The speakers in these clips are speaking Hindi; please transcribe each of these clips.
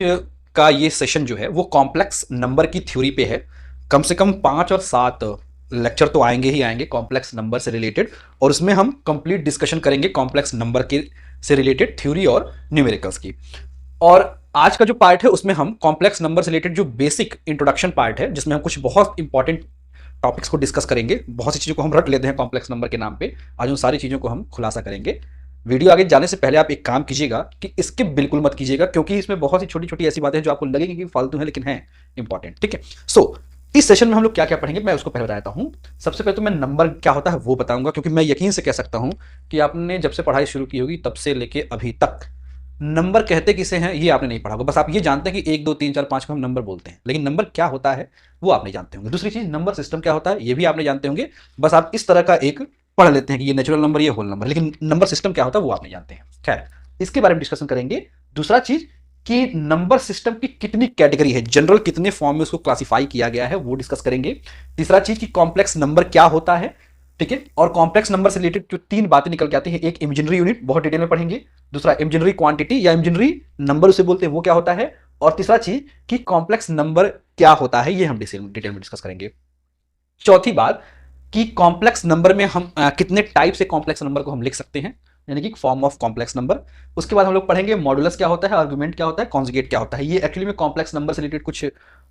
का ये सेशन जो है वो कॉम्प्लेक्स नंबर की थ्योरी पे है। कम से कम 5 और 7 लेक्चर तो आएंगे ही आएंगे कॉम्प्लेक्स नंबर से रिलेटेड, और उसमें हम कंप्लीट डिस्कशन करेंगे कॉम्प्लेक्स नंबर के से रिलेटेड थ्योरी और न्यूमेरिकल्स की। और आज का जो पार्ट है उसमें हम कॉम्प्लेक्स नंबर से रिलेटेड जो बेसिक इंट्रोडक्शन पार्ट है, जिसमें हम कुछ बहुत इंपॉर्टेंट टॉपिक्स को डिस्कस करेंगे। बहुत सी चीज़ों को हम रट लेते हैं कॉम्प्लेक्स नंबर के नाम पे, आज उन सारी चीज़ों को हम खुलासा करेंगे। वीडियो आगे जाने से पहले आप एक काम कीजिएगा कि स्किप बिल्कुल मत कीजिएगा, क्योंकि इसमें बहुत सी छोटी छोटी ऐसी बातें हैं जो आपको लगेंगी कि फालतू है लेकिन है इंपॉर्टेंट। ठीक है, सो इस सेशन में हम लोग क्या क्या पढ़ेंगे मैं उसको पहले बताता हूं। सबसे पहले तो मैं नंबर क्या होता है वो बताऊंगा, क्योंकि मैं यकीन से कह सकता हूं कि आपने जब से पढ़ाई शुरू की होगी तब से लेके अभी तक नंबर कहते किसे हैं ये आपने नहीं पढ़ा होगा। बस आप ये जानते हैं कि 1 2 3 4 5 को हम नंबर बोलते हैं, लेकिन नंबर क्या होता है वो आप नहीं जानते होंगे। दूसरी चीज, नंबर सिस्टम क्या होता है ये भी आप नहीं जानते होंगे। बस आप इस तरह का एक पढ़ लेते हैं कि ये नेचुरल नंबर, ये होल नंबर, लेकिन नंबर सिस्टम क्या होता है वो आप नहीं जानते हैं। खैर, इसके बारे में डिस्कशन करेंगे। दूसरा चीज कि नंबर सिस्टम की कितनी कैटेगरी है, जनरल कितने फॉर्म में उसको क्लासिफाई किया गया है वो डिस्कस करेंगे। तीसरा चीज कि कॉम्प्लेक्स नंबर क्या होता है, ठीक है, और कॉम्प्लेक्स नंबर से रिलेटेड जो 3 बातें निकल के आती है, एक इमेजिनरी यूनिट बहुत डिटेल में पढ़ेंगे, दूसरा इमेजिनरी क्वांटिटी या इमेजिनरी नंबर उसे बोलते हैं वो क्या होता है, और तीसरा चीज कि कॉम्प्लेक्स नंबर क्या होता है ये हम डिटेल में डिस्कस करेंगे। चौथी बात कि कॉम्प्लेक्स नंबर में हम कितने टाइप से कॉम्प्लेक्स नंबर को हम लिख सकते हैं, यानी कि फॉर्म ऑफ कॉम्प्लेक्स नंबर। उसके बाद हम लोग पढ़ेंगे मॉडुलस क्या होता है, आर्गुमेंट क्या होता है, कॉन्जुगेट क्या होता है। ये एक्चुअली में कॉम्प्लेक्स नंबर से रिलेटेड कुछ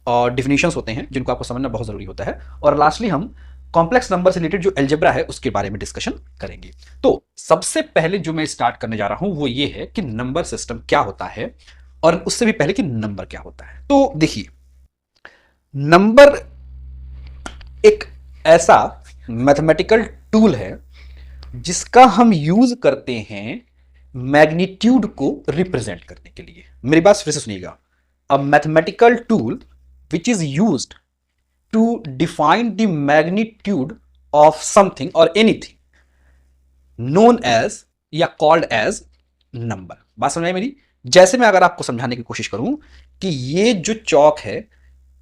डिफिनेशंस होते हैं जिनको आपको समझना बहुत जरूरी होता है। और लास्टली हम कॉम्प्लेक्स नंबर से रिलेटेड जो एल्जेब्रा है उसके बारे में डिस्कशन करेंगे। तो सबसे पहले जो मैं स्टार्ट करने जा रहा हूं वो ये है कि नंबर सिस्टम क्या होता है, और उससे भी पहले कि नंबर क्या होता है। तो देखिए, नंबर एक ऐसा मैथमेटिकल टूल है जिसका हम यूज करते हैं मैग्नीट्यूड को रिप्रेजेंट करने के लिए। मेरी बात फिर से सुनिएगा। A mathematical tool which is used to define the magnitude of something और एनीथिंग नोन एज या कॉल्ड एज नंबर। बात समझ आई मेरी? जैसे मैं अगर आपको समझाने की कोशिश करूं कि ये जो चौक है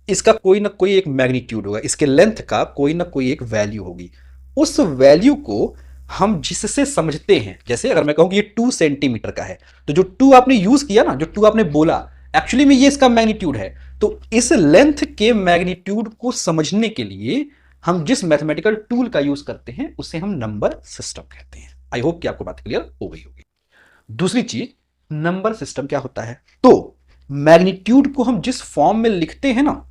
इसका कोई ना कोई एक मैग्नीट्यूड होगा, इसके लेंथ का कोई ना कोई एक वैल्यू होगी। उस वैल्यू को हम जिससे समझते हैं, जैसे अगर मैं कहूं कि ये 2 सेंटीमीटर का है, तो जो 2 आपने यूज किया ना, जो 2 आपने बोला, एक्चुअली में ये इसका मैग्नीट्यूड है। तो इस लेंथ के मैग्नीट्यूड को समझने के लिए हम जिस मैथमेटिकल टूल का यूज करते हैं उसे हम नंबर सिस्टम कहते हैं। आई होप कि आपको बात क्लियर हो गई होगी। दूसरी चीज, नंबर सिस्टम क्या होता है, तो मैग्नीट्यूड को हम जिस फॉर्म में लिखते हैं ना,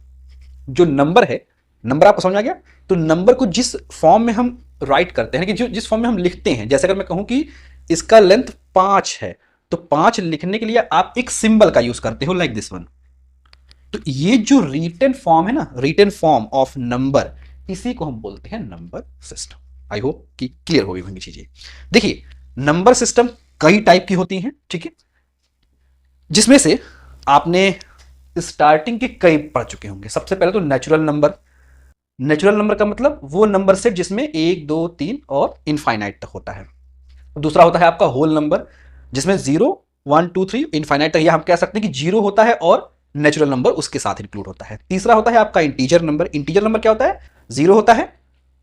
जो नंबर है, नंबर आपको समझ आ गया, तो नंबर को जिस फॉर्म में हम राइट करते हैं कि जो जिस फॉर्म में हम लिखते हैं, जैसे अगर मैं कहूं कि इसका लेंथ 5 है, तो 5 लिखने के लिए आप एक सिंबल का यूज करते हो लाइक दिस वन। तो ये जो रिटन फॉर्म है ना, रिटन फॉर्म ऑफ नंबर, इसी को हम बोलते हैं नंबर सिस्टम। आई होप कि क्लियर हो गई होंगी चीजें। देखिए, नंबर सिस्टम कई टाइप की होती हैं, ठीक है, जिसमें से आपने स्टार्टिंग के कई पढ़ चुके होंगे। सबसे पहले तो नेचुरल नंबर। नेचुरल नंबर का मतलब वो नंबर सेट जिसमें 1 2 3 और इनफाइनाइट तक होता है। दूसरा होता है आपका होल नंबर, जिसमें 0 1 2 3 इनफाइनाइट तक, या हम कह सकते हैं कि 0 होता है और नेचुरल नंबर उसके साथ इंक्लूड होता है। तीसरा होता है आपका इंटीजर नंबर। इंटीजर नंबर क्या होता है, 0 होता है,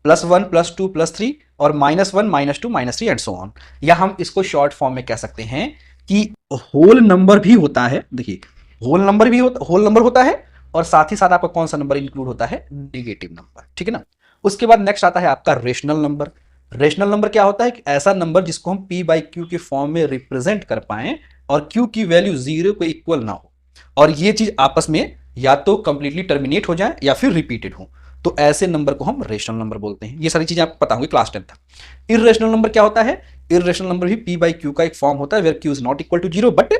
+1 +2 +3 और -1 -2 -3 एंड सो ऑन। या हम इसको शॉर्ट फॉर्म में कह सकते हैं कि होल नंबर भी होता है। देखिए, होल नंबर होता है, और साथ ही साथ आपका कौन सा नंबर इंक्लूड होता है, नेगेटिव नंबर, ठीक है ना। उसके बाद नेक्स्ट आता है आपका रेशनल नंबर। रेशनल नंबर क्या होता है, कि ऐसा नंबर जिसको हम p/q के फॉर्म में रिप्रेजेंट कर पाए और q की वैल्यू 0 के इक्वल ना हो, और ये चीज आपस में या तो कंप्लीटली टर्मिनेट हो जाए या फिर रिपीटेड हो, तो ऐसे नंबर को हम रेशनल नंबर बोलते हैं। ये सारी चीजें आपको पता होंगी क्लास 10 तक। इर्रेशनल नंबर क्या होता है, इर्रेशनल नंबर भी p/q का एक फॉर्म होता है, where q is not equal to 0, but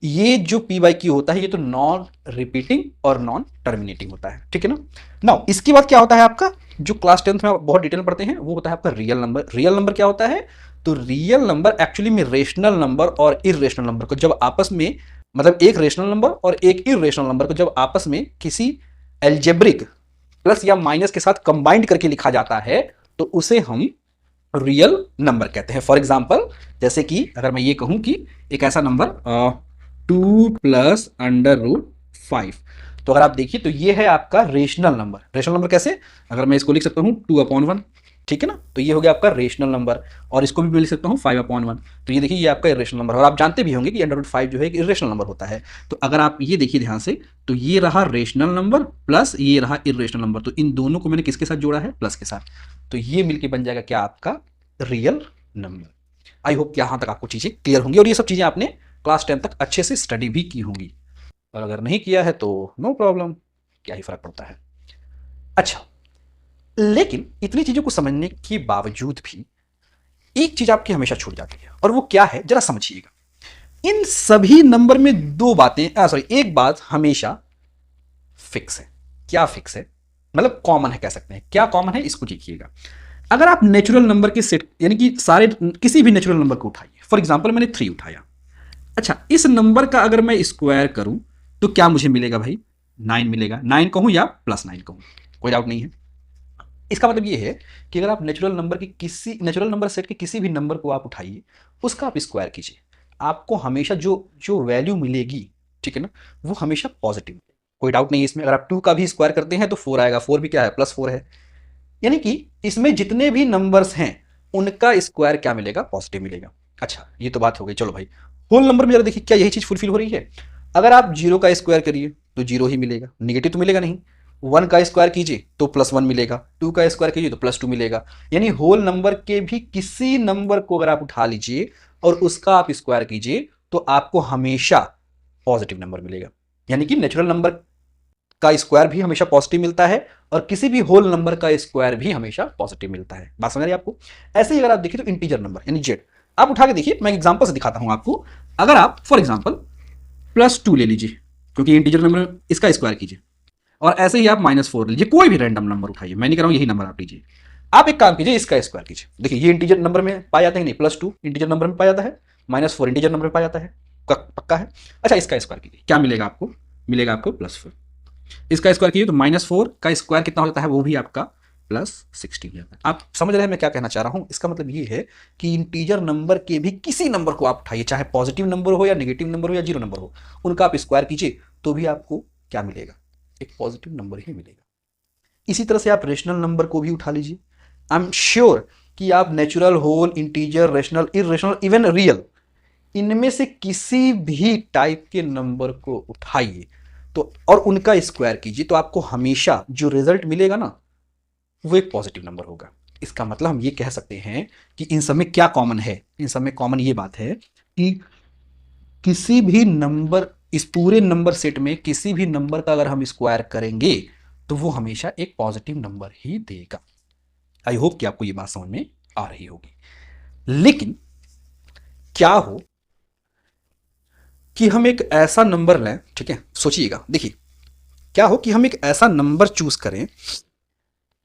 ये जो p/q होता है ये तो नॉन रिपीटिंग और नॉन टर्मिनेटिंग होता है, ठीक है ना। नाउ इसके बाद क्या होता है आपका, जो क्लास 10th में आप बहुत डिटेल पढ़ते हैं, वो होता है आपका रियल नंबर। रियल नंबर क्या होता है, तो रियल नंबर एक्चुअली में रेशनल नंबर और इर्रेशनल नंबर को जब आपस में, मतलब एक रेशनल नंबर और एक इर्रेशनल नंबर को जब आपस में किसी एल्जेब्रिक प्लस या माइनस के साथ कंबाइंड करके लिखा जाता है, तो उसे हम रियल नंबर कहते हैं। फॉर एग्जाम्पल, जैसे कि अगर मैं ये कहूं कि एक ऐसा नंबर 2 + √5, तो अगर आप देखिए तो ये है आपका रेशनल नंबर। रेशनल नंबर कैसे, अगर मैं इसको लिख सकता हूं 2/1, ठीक है ना। तो ये हो गया आपका रेशनल नंबर, और इसको भी मैं लिख सकता हूँ 5/1। तो ये देखिए ये आपका इरेशनल नंबर, और आप जानते भी होंगे कि अंडर रूट 5 जो है एक इरेशनल नंबर होता है। तो अगर आप ये देखिए ध्यान से, तो ये रहा रेशनल नंबर प्लस ये रहा इरेशनल नंबर, तो इन दोनों को मैंने किसके साथ जोड़ा है, प्लस के साथ। तो ये मिलके बन जाएगा क्या, आपका रियल नंबर। आई होप कि यहाँ तक आपको चीज़ें क्लियर होंगी, और ये सब चीज़ें आपने क्लास 10 तक अच्छे से स्टडी भी की होंगी, और अगर नहीं किया है तो नो प्रॉब्लम, क्या ही फर्क पड़ता है। अच्छा, लेकिन इतनी चीज़ों को समझने के बावजूद भी एक चीज़ आपकी हमेशा छूट जाती है, और वो क्या है, जरा समझिएगा। इन सभी नंबर में दो बातें, सॉरी एक बात हमेशा फिक्स है। क्या फिक्स है, मतलब कॉमन है कह सकते हैं। क्या कॉमन है, इसको देखिएगा। अगर आप नेचुरल नंबर के सेट, यानी कि सारे किसी भी नेचुरल नंबर को उठाइए, फॉर एग्जांपल मैंने 3 उठाया, अच्छा इस नंबर का अगर मैं स्क्वायर करूं तो क्या मुझे मिलेगा भाई, 9 मिलेगा। 9 कहूं या +9 कहूं, कोई डाउट नहीं है। इसका मतलब ये है कि अगर आप नेचुरल नंबर सेट के किसी भी नंबर को आप उठाइए, उसका आप स्क्वायर कीजिए, आपको हमेशा जो जो वैल्यू मिलेगी, ठीक है ना, वो हमेशा पॉजिटिव। कोई डाउट नहीं है इसमें। अगर आप 2 का भी स्क्वायर करते हैं तो 4 आएगा, 4 भी क्या है, +4 है। यानी कि इसमें जितने भी नंबर्स हैं उनका स्क्वायर क्या मिलेगा, पॉजिटिव मिलेगा। अच्छा ये तो बात हो गई। चलो भाई होल नंबर में जरा देखिए क्या यही चीज फुलफिल हो रही है। अगर आप 0 का स्क्वायर करिए तो 0 ही मिलेगा, निगेटिव तो मिलेगा नहीं। 1 का स्क्वायर कीजिए तो +1 मिलेगा, 2 का स्क्वायर कीजिए तो +2 मिलेगा। यानी होल नंबर के भी किसी नंबर को अगर आप उठा लीजिए और उसका आप स्क्वायर कीजिए तो आपको हमेशा पॉजिटिव नंबर मिलेगा। यानी कि नेचुरल नंबर का स्क्वायर भी हमेशा पॉजिटिव मिलता है, और किसी भी होल नंबर का स्क्वायर भी हमेशा पॉजिटिव मिलता है। बात समझ रही है आपको। ऐसे ही अगर आप देखिए तो इंटीजर नंबर यानी जेड, आप उठा के देखिए, मैं एग्जांपल से दिखाता हूं आपको। अगर आप फॉर एग्जांपल +2 ले लीजिए, क्योंकि इंटीजर नंबर, इसका स्क्वायर कीजिए, और ऐसे ही आप -4 लीजिए, कोई भी रैंडम नंबर उठाइए, मैं नहीं कह रहा हूं यही नंबर आप लीजिए। आप एक काम कीजिए, इसका स्क्वायर कीजिए। देखिए ये इंटीजर नंबर में पाया जाता है नहीं, +2 इंटीजर नंबर में पाया जाता है, -4 इंटीजर नंबर में पाया जाता है, पक्का है। अच्छा इसका स्क्वायर कीजिए, क्या मिलेगा आपको, मिलेगा आपको +4। इसका स्क्वायर कीजिए तो -4 का स्क्वायर कितना हो जाता है, वो भी आपका +16 हो जाता है। आप समझ रहे हैं मैं क्या कहना चाह रहा हूं। इसका मतलब ये है कि इंटीजर नंबर के भी किसी नंबर को आप उठाइए, चाहे पॉजिटिव नंबर हो या नेगेटिव नंबर हो या 0 नंबर हो, उनका आप स्क्वायर कीजिए तो भी आपको क्या मिलेगा, एक पॉजिटिव नंबर ही मिलेगा। इसी तरह से आप रेशनल नंबर को भी उठा लीजिए। आई एम श्योर कि आप natural, whole, integer, rational, irrational, even real, इनमें से किसी भी टाइप के नंबर को उठाइए तो और उनका स्क्वायर कीजिए तो आपको हमेशा जो रिजल्ट मिलेगा ना, वो एक पॉजिटिव नंबर होगा। इसका मतलब हम ये कह सकते हैं कि इन सब में क्या कॉमन है, इन सब में कॉमन ये बात है कि किसी भी नंबर, इस पूरे नंबर सेट में किसी भी नंबर का अगर हम स्क्वायर करेंगे तो वो हमेशा एक पॉजिटिव नंबर ही देगा। आई होप कि आपको ये बात समझ में आ रही होगी। लेकिन क्या हो कि हम एक ऐसा नंबर लें, ठीक है, सोचिएगा, देखिए क्या हो कि हम एक ऐसा नंबर चूज करें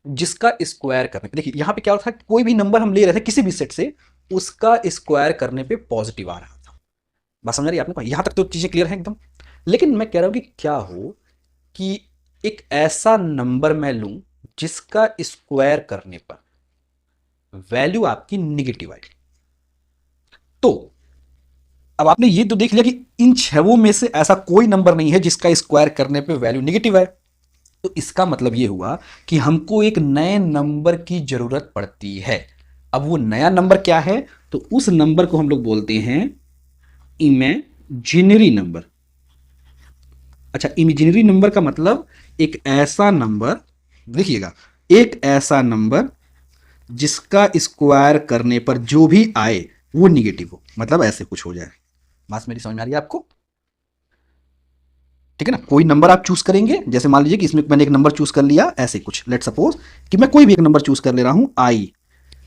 जिसका स्क्वायर करने पे, देखिए यहां पे क्या होता है, कोई भी नंबर हम ले रहे थे किसी भी सेट से, उसका स्क्वायर करने पे पॉजिटिव आ रहा था। बात समझ रही है आपने, यहां तक तो चीजें क्लियर हैं एकदम। लेकिन मैं कह रहा हूं कि क्या हो कि एक ऐसा नंबर मैं लूं जिसका स्क्वायर करने पर वैल्यू आपकी निगेटिव आए। तो अब आपने ये तो देख लिया कि इन छवों में से ऐसा कोई नंबर नहीं है जिसका स्क्वायर करने पे वैल्यू निगेटिव है। तो इसका मतलब ये हुआ कि हमको एक नए नंबर की जरूरत पड़ती है। अब वो नया नंबर क्या है, तो उस नंबर को हम लोग बोलते हैं इमेजिनरी नंबर। अच्छा इमेजिनरी नंबर का मतलब एक ऐसा नंबर, देखिएगा, एक ऐसा नंबर जिसका स्क्वायर करने पर जो भी आए वो निगेटिव हो, मतलब ऐसे कुछ हो जाए। बात मेरी समझ में आ रही है आपको, ठीक है ना। कोई नंबर आप चूज करेंगे, जैसे मान लीजिए कि इसमें मैंने एक नंबर चूज कर लिया, ऐसे कुछ, लेट सपोज कि मैं कोई भी एक नंबर चूज कर ले रहा हूं आई,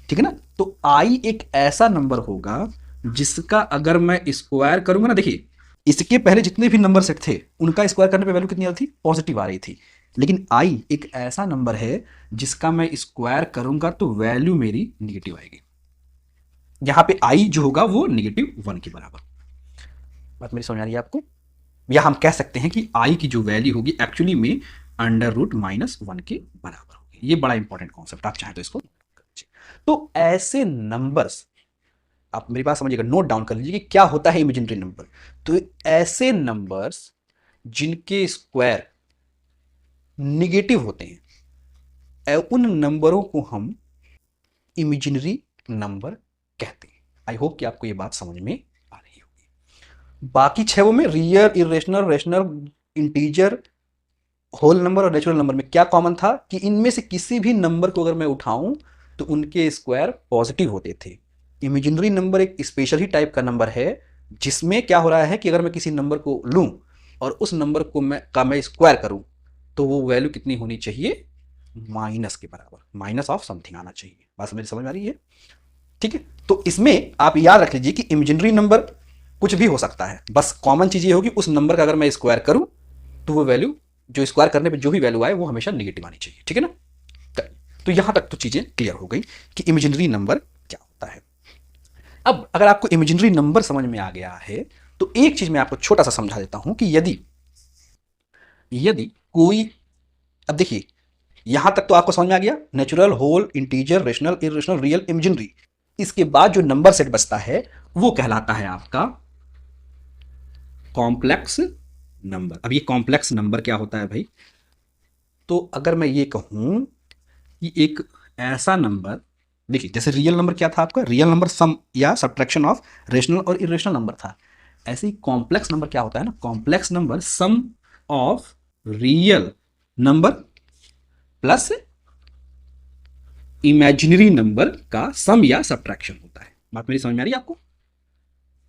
ठीक है ना। तो आई एक ऐसा नंबर होगा जिसका अगर मैं स्क्वायर करूंगा ना, देखिए इसके पहले जितने भी नंबर सेट थे उनका स्क्वायर करने पे वैल्यू कितनी आ रही थी, पॉजिटिव आ रही थी। लेकिन आई एक ऐसा नंबर है जिसका मैं स्क्वायर करूंगा तो वैल्यू मेरी निगेटिव आएगी। यहां पे आई जो होगा वो -1 के बराबर। बात मेरी समझ आ रही है आपको। या हम कह सकते हैं कि आई की जो वैल्यू होगी एक्चुअली में √-1 के बराबर होगी। ये बड़ा इंपॉर्टेंट कॉन्सेप्ट, आप चाहें तो इसको। तो ऐसे नंबर्स, आप मेरी बात समझिएगा, नोट डाउन कर लीजिए कि क्या होता है इमेजिनरी नंबर। तो ऐसे नंबर्स जिनके स्क्वायर निगेटिव होते हैं, उन नंबरों को हम इमेजिनरी नंबर कहते हैं। आई होप कि आपको ये बात समझ में आ रही होगी। बाकी 6 में real, irrational, rational, integer, whole number और नेचुरल नंबर में क्या कॉमन था कि इनमें से किसी भी नंबर को अगर मैं उठाऊं तो उनके स्क्वायर पॉजिटिव होते थे। इमेजिनरी नंबर एक स्पेशल ही टाइप का नंबर है जिसमें क्या हो रहा है कि अगर मैं किसी नंबर को लूं और उस नंबर को मैं स्क्वायर करूं तो वो वैल्यू कितनी होनी चाहिए, माइनस के बराबर, माइनस ऑफ समथिंग आना चाहिए। बात मेरी समझ में आ रही है? ठीक है, तो इसमें आप याद रख लीजिए कि इमेजिनरी नंबर कुछ भी हो सकता है, बस कॉमन चीज ये होगी उस नंबर का अगर मैं स्क्वायर करूं तो वो वैल्यू, जो स्क्वायर करने पे जो भी वैल्यू आए वो हमेशा नेगेटिव आनी चाहिए। ठीक है ना? तो यहां तक तो चीजें क्लियर हो गई कि इमेजिनरी नंबर क्या होता है। अब अगर आपको इमेजिनरी नंबर समझ में आ गया है तो एक चीज मैं आपको छोटा सा समझा देता हूं कि यदि कोई, अब देखिए यहां तक तो आपको समझ में आ गया, natural, whole, integer, rational, irrational, real, imaginary. इसके बाद जो नंबर सेट बचता है वो कहलाता है आपका कॉम्प्लेक्स नंबर। अब ये कॉम्प्लेक्स नंबर क्या होता है भाई? तो अगर मैं ये कहूं कि एक ऐसा नंबर, देखिए जैसे रियल नंबर क्या था आपका, रियल नंबर सम या सब्ट्रैक्शन ऑफ रेशनल और इरेशनल नंबर था। ऐसे ही कॉम्प्लेक्स नंबर क्या होता है ना, complex number sum of real number plus imaginary number का सम या सब्ट्रैक्शन होता है। बात मेरी समझ में आ रही है आपको?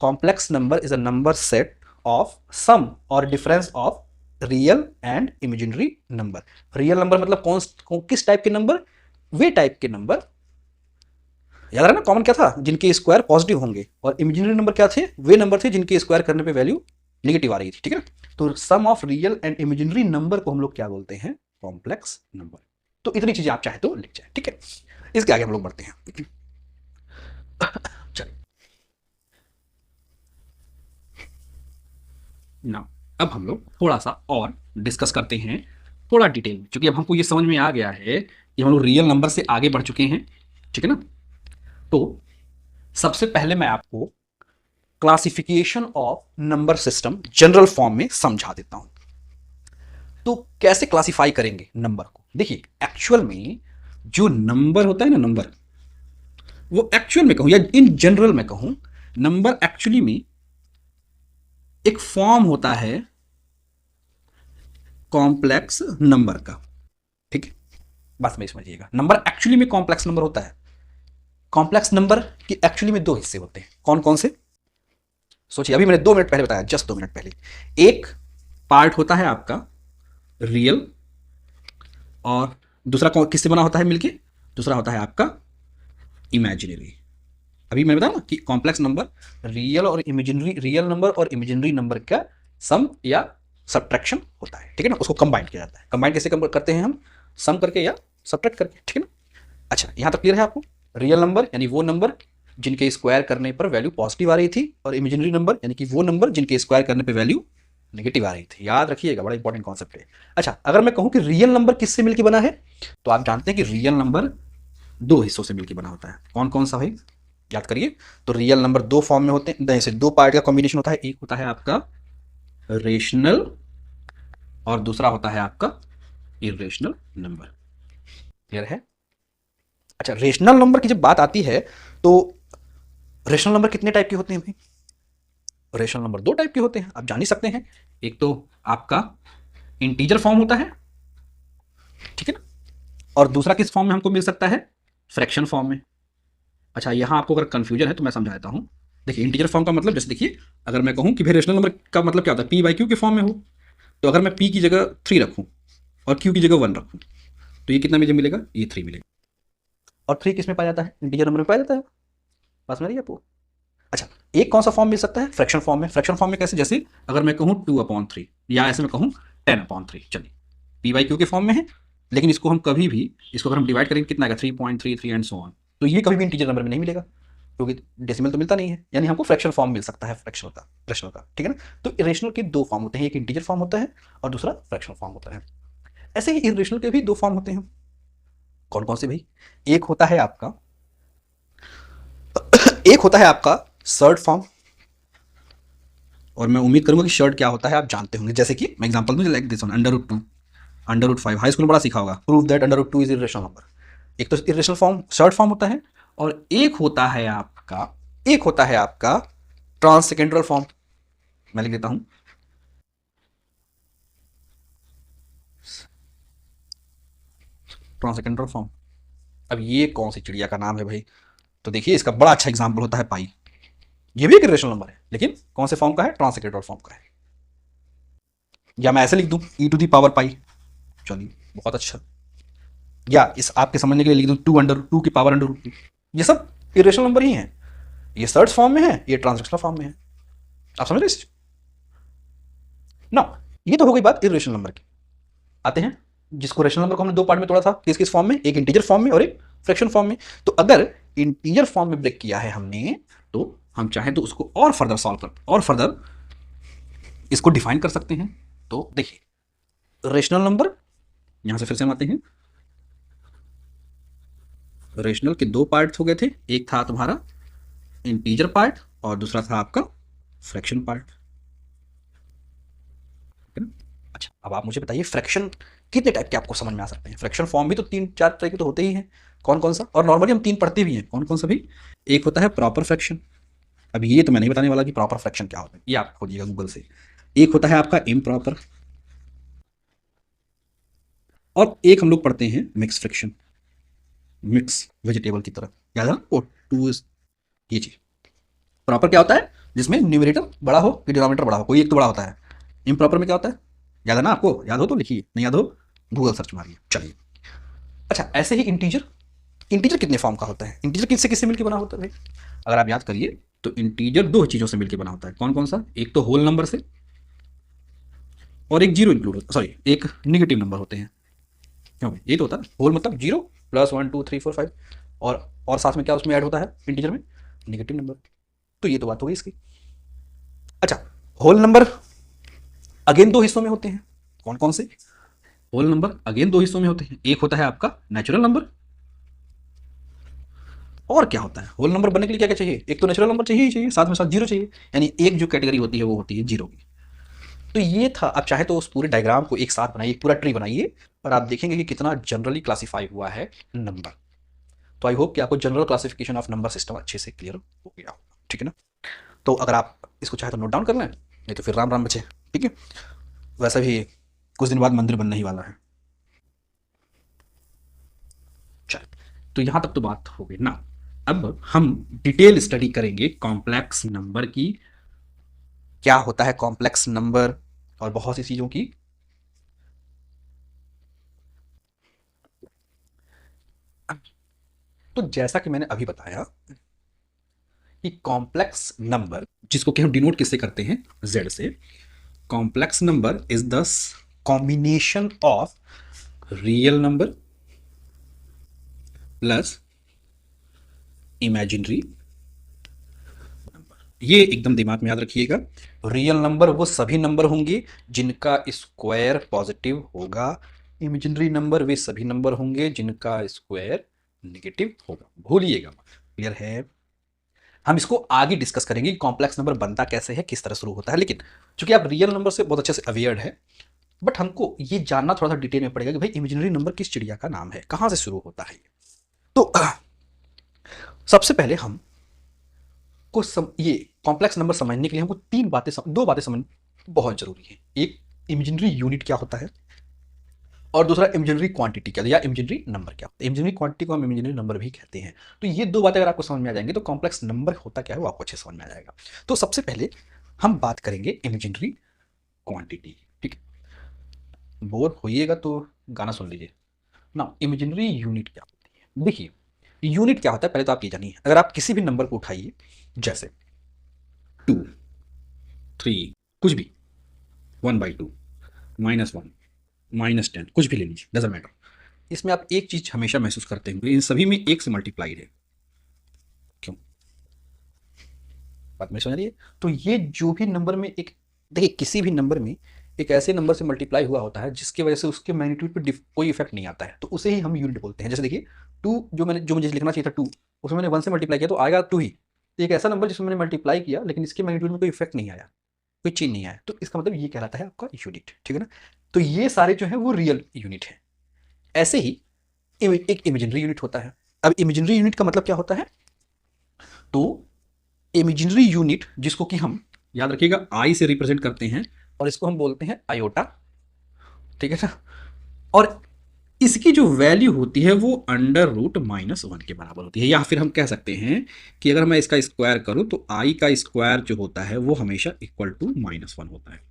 Complex number is a number set of sum और difference of real and imaginary number. Real number मतलब किस टाइप के नंबर? वे टाइप के नंबर, याद रखना कॉमन क्या था, जिनके स्क्वायर पॉजिटिव होंगे, और इमेजिनरी नंबर क्या थे? वे नंबर थे जिनके स्क्वायर करने पे वैल्यू नेगेटिव आ रही थी। ठीक है, तो sum of real and imaginary number को हम लोग क्या बोलते हैं? Complex number. तो इतनी चीजें आप चाहे तो लिख जाए। ठीक है, इसके आगे हम लोग बढ़ते हैं। चलिए ना, अब हम लोग थोड़ा सा और डिस्कस करते हैं थोड़ा डिटेल में, क्योंकि अब हमको ये समझ में आ गया है कि हम लोग रियल नंबर से आगे बढ़ चुके हैं। ठीक है ना? तो सबसे पहले मैं आपको classification of number system general form में समझा देता हूं। तो कैसे क्लासिफाई करेंगे नंबर को? देखिए एक्चुअल में जो नंबर होता है ना, नंबर, वो एक्चुअल में कहूं या इन जनरल में कहूं, नंबर एक्चुअली में एक फॉर्म होता है कॉम्प्लेक्स नंबर का। ठीक है, बस में समझिएगा, नंबर एक्चुअली में कॉम्प्लेक्स नंबर होता है। कॉम्प्लेक्स नंबर के एक्चुअली में 2 हिस्से होते हैं। कौन कौन से? सोचिए, अभी मैंने 2 मिनट पहले बताया, जस्ट 2 मिनट पहले। एक पार्ट होता है आपका रियल, और दूसरा किससे बना होता है मिलके? दूसरा होता है आपका इमेजिनरी। अभी मैंने बताया ना कि कॉम्प्लेक्स नंबर रियल और इमेजिनरी, रियल नंबर और इमेजिनरी नंबर का सम या सब्ट्रैक्शन होता है। ठीक है ना? उसको कंबाइन किया जाता है। कंबाइन कैसे करते हैं हम? सम करके या सब्ट्रैक्ट करके। ठीक है ना? अच्छा, यहां तक क्लियर है आपको? रियल नंबर यानी वो नंबर जिनके स्क्वायर करने पर वैल्यू पॉजिटिव आ रही थी, और इमेजिनरी नंबर यानी कि वो नंबर जिनके स्क्वायर करने पर वैल्यू नेगेटिव आ रही थी। याद रखिएगा, बड़ा इंपॉर्टेंट कॉन्सेप्ट है। अच्छा, अगर मैं कहूं कि रियल नंबर किससे मिलकर बना है, तो आप जानते हैं कि रियल नंबर 2 हिस्सों से मिलकर बना होता है। कौन कौन सा भाई? याद करिए। तो रियल नंबर 2 फॉर्म में होते हैं, जैसे 2 पार्ट का कॉम्बिनेशन होता है। एक होता है आपका रेशनल और दूसरा होता है आपका इरेशनल नंबर। क्लियर है? अच्छा, रेशनल नंबर की जब बात आती है तो रेशनल नंबर कितने टाइप के होते हैं भाई? रेशनल नंबर 2 टाइप के होते हैं, आप जान ही सकते हैं। एक तो आपका इंटीजर फॉर्म होता है, ठीक है ना, और दूसरा किस फॉर्म में हमको मिल सकता है? फ्रैक्शन फॉर्म में। अच्छा, यहां आपको अगर कंफ्यूजन है तो मैं समझाता हूं। देखिए इंटीजर फॉर्म का मतलब, जैसे देखिए अगर मैं कहूं कि भाई रेशनल नंबर का मतलब क्या होता है? पी बाई क्यू के फॉर्म में हो, तो अगर मैं पी की जगह 3 रखूं और क्यू की जगह 1 रखूं तो ये कितना मुझे मिलेगा? ये 3 मिलेगा। और 3 किस में पाया जाता है? इंटीजर नंबर में पाया जाता है। पास में रही आपको? अच्छा, एक कौन सा फॉर्म मिल सकता है? फ्रैक्शन फॉर्म में। फ्रैक्शन फॉर्म में कैसे? जैसे अगर मैं कहूं 2/3 या ऐसे मैं कहूं 10/3, चलिए पी बाई क्यू के फॉर्म में है, लेकिन इसको हम कभी भी, इसको अगर हम डिवाइड करेंगे कितना आएगा? 3.33 एंड सो ऑन। तो ये कभी भी इंटीजर नंबर में नहीं मिलेगा, क्योंकि डेसिमल तो मिलता नहीं है, यानी हमको फ्रैक्शन फॉर्म मिल सकता है फ्रैक्शनल का, रेशनल का। ठीक है ना? तो इरेशनल के 2 फॉर्म होते हैं, एक इंटीजर फॉर्म होता है और दूसरा फ्रैक्शनल फॉर्म होता है। ऐसे ही इरेशनल के भी 2 फॉर्म होते हैं। कौन कौन से भाई? एक होता है आपका सर्ड फॉर्म, और मैं उम्मीद करूंगा कि शर्ट क्या होता है आप जानते होंगे। जैसे कि मैं एग्जांपल दूं, like this one, √2, √5। High school में बड़ा सीखा होगा, prove that √2 is irrational number. एक तो इरेशनल फॉर्म शर्ट फॉर्म होता है, और एक होता है आपका ट्रांससेकेंड्रल फॉर्म। मैं लिख देता हूं ट्रांससेकेंड्रल फॉर्म। अब ये कौन सी चिड़िया का नाम है भाई? तो देखिए इसका बड़ा अच्छा एग्जाम्पल होता है पाई। ये भी एक इरेशनल नंबर है, लेकिन कौन से फॉर्म का है? ट्रांससेकेंड्रल फॉर्म का है। या मैं ऐसे लिख दूं ई टू दी पावर पाई, चलिए बहुत अच्छा। या इस आपके समझने के लिए लिख दूं टू अंडर टू की पावर अंडर रूट टू। ये सब इरेशनल नंबर ही हैं। ये सर्च फॉर्म में है, ये ट्रांजेक्शनल फॉर्म में है। आप समझ रहे ना? ये तो हो गई बात इरेशनल नंबर की। आते हैं जिसको रेशनल नंबर को हमने दो पार्ट में तोड़ा था, किस किस फॉर्म में? एक इंटीजर फॉर्म में और एक फ्रैक्शन फॉर्म में। तो अगर इंटीजर फॉर्म में ब्रेक किया है हमने, तो हम चाहें तो उसको और फर्दर सॉल्व कर और फर्दर इसको डिफाइन कर सकते हैं। तो देखिए रेशनल नंबर, यहां से फिर से हम आते हैं। रेशनल के दो पार्ट हो गए थे, एक था तुम्हारा इंटीजर पार्ट और दूसरा था आपका फ्रैक्शन पार्ट। अच्छा, अब आप मुझे बताइए फ्रैक्शन कितने टाइप के आपको समझ में आ सकते हैं? फ्रैक्शन फॉर्म भी तो तीन चार तरह के तो होते ही हैं। कौन कौन सा? और नॉर्मली हम तीन पढ़ते भी हैं। कौन कौन सा भी? एक होता है प्रॉपर फ्रैक्शन। अब ये तो मैं नहीं बताने वाला कि प्रॉपर फ्रैक्शन क्या होता है, ये आप खोजिएगा गूगल से। एक होता है आपका इम्प्रॉपर, और एक हम लोग पढ़ते हैं मिक्स फ्रैक्शन, मिक्स वेजिटेबल की तरह। याद है ना? ओ टू इज ये चीज। प्रॉपर क्या होता है? जिसमें न्यूमरेटर बड़ा हो कि डिनोमिनेटर बड़ा हो, कोई एक तो बड़ा होता है। इम्प्रॉपर में क्या होता है? याद है ना आपको? याद हो तो लिखिए, नहीं याद हो गूगल सर्च मारिए। चलिए, अच्छा ऐसे ही इंटीजर। इंटीजर कितने फॉर्म का होता है? इंटीजर किससे किससे मिलकर बना होता है? अगर आप याद करिए तो इंटीजर दो चीजों से मिलकर बना होता है। कौन कौन सा? एक तो होल नंबर से, और एक जीरो इंक्लूड होता, सॉरी एक निगेटिव नंबर होते हैं। क्यों? ये तो होता है होल मतलब zero plus one two three four five, और साथ में क्या उसमें ऐड होता है इंटीजर में? Negative number. तो ये तो बात हो गई इसकी। अच्छा, होल नंबर अगेन दो हिस्सों में होते हैं। कौन कौन से? होल नंबर अगेन दो हिस्सों में होते हैं। एक होता है आपका नेचुरल नंबर, और क्या होता है होल नंबर बनने के लिए क्या क्या चाहिए? एक तो नेचुरल नंबर चाहिए ही चाहिए, साथ में साथ जीरो चाहिए। यानी एक जो कैटेगरी होती है वो होती है जीरो की। तो ये था। आप चाहे तो उस पूरे डायग्राम को एक साथ बनाइए, पूरा ट्री बनाइए, और आप देखेंगे कि कितना जनरली क्लासीफाई हुआ है नंबर। तो आई होप कि आपको general classification of number system अच्छे से क्लियर हो गया होगा। ठीक है ना? तो अगर आप इसको चाहे तो नोट डाउन कर लें, नहीं तो फिर राम राम बचे। ठीक है? वैसे भी कुछ दिन बाद मंदिर बनने ही वाला है। चल, तो यहां तक तो बात हो गई ना। अब हम डिटेल स्टडी करेंगे कॉम्प्लेक्स नंबर की, क्या होता है कॉम्प्लेक्स नंबर, और बहुत सी चीजों की। तो जैसा कि मैंने अभी बताया कि कॉम्प्लेक्स नंबर, जिसको कि हम डिनोट किससे करते हैं? जेड से। Complex number is the combination of real number plus imaginary. ये एकदम दिमाग में याद रखिएगा। रियल नंबर वो सभी नंबर होंगे जिनका स्क्वायर पॉजिटिव होगा। इमेजिनरी नंबर वे सभी नंबर होंगे जिनका स्क्वायर नेगेटिव होगा। भूलिएगा। क्लियर है? हम इसको आगे डिस्कस करेंगे कि कॉम्प्लेक्स नंबर बनता कैसे है, किस तरह शुरू होता है। लेकिन चूंकि आप रियल नंबर से बहुत अच्छे से अवेयर है, बट हमको ये जानना थोड़ा सा डिटेल में पड़ेगा कि भाई इमेजिनरी नंबर किस चिड़िया का नाम है, कहां से शुरू होता है। तो सबसे पहले हम ये कॉम्प्लेक्स नंबर समझने के लिए हमको दो बातें समझ बहुत जरूरी है। एक, इमेजिनरी यूनिट क्या होता है, और दूसरा इमेजिनरी क्वांटिटी क्या, या इमेजिनरी नंबर क्या होता है। इमेजिनरी क्वांटिटी को हम इमेजिनरी नंबर भी कहते हैं। तो ये दो बातें अगर आपको समझ में आ जाएंगे तो कॉम्प्लेक्स नंबर होता क्या है वो आपको अच्छे समझ में आ जाएगा। तो सबसे पहले हम बात करेंगे इमेजिनरी क्वांटिटी। ठीक है? बोर होइएगा तो गाना सुन लीजिए ना। इमेजिनरी यूनिट क्या होती है? देखिए, यूनिट क्या होता है पहले तो आप ये जानिए। अगर आप किसी भी नंबर को उठाइए, जैसे 2, 3, कुछ भी, 1/2, -1, -10, कुछ भी ले लीजिए, डजेंट मैटर। इसमें आप एक चीज हमेशा महसूस करते हैं, इन सभी में एक से मल्टीप्लाइड है। क्यों? बात में समझ रही है? तो ये जो भी नंबर में एक, देखिए किसी भी नंबर में एक ऐसे नंबर से मल्टीप्लाई हुआ होता है जिसकी वजह से उसके मैग्नीट्यूड पे कोई इफेक्ट नहीं आता है, तो उसे ही हम यूनिट बोलते हैं। जैसे देखिए 2, जो मुझे लिखना चाहिए था 2, उसमें मैंने 1 से मल्टीप्लाई किया तो आएगा 2 ही। तो एक ऐसा नंबर जिसमें मैंने मल्टीप्लाई किया लेकिन इसके मैग्नीट्यूड में कोई इफेक्ट नहीं आया, कोई चेंज नहीं आया, तो इसका मतलब ये कहलाता है आपका यूनिट। ठीक है ना? तो ये सारे जो है वो रियल यूनिट है। ऐसे ही एक इमेजिनरी यूनिट होता है। अब इमेजिनरी यूनिट का मतलब क्या होता है? तो इमेजिनरी यूनिट जिसको कि हम याद रखिएगा आई से रिप्रेजेंट करते हैं और इसको हम बोलते हैं आयोटा, ठीक है ना। और इसकी जो वैल्यू होती है वो अंडर रूट -1 के बराबर होती है, या फिर हम कह सकते हैं कि अगर मैं इसका स्क्वायर करूं तो आई का स्क्वायर जो होता है वो हमेशा इक्वल टू -1 होता है।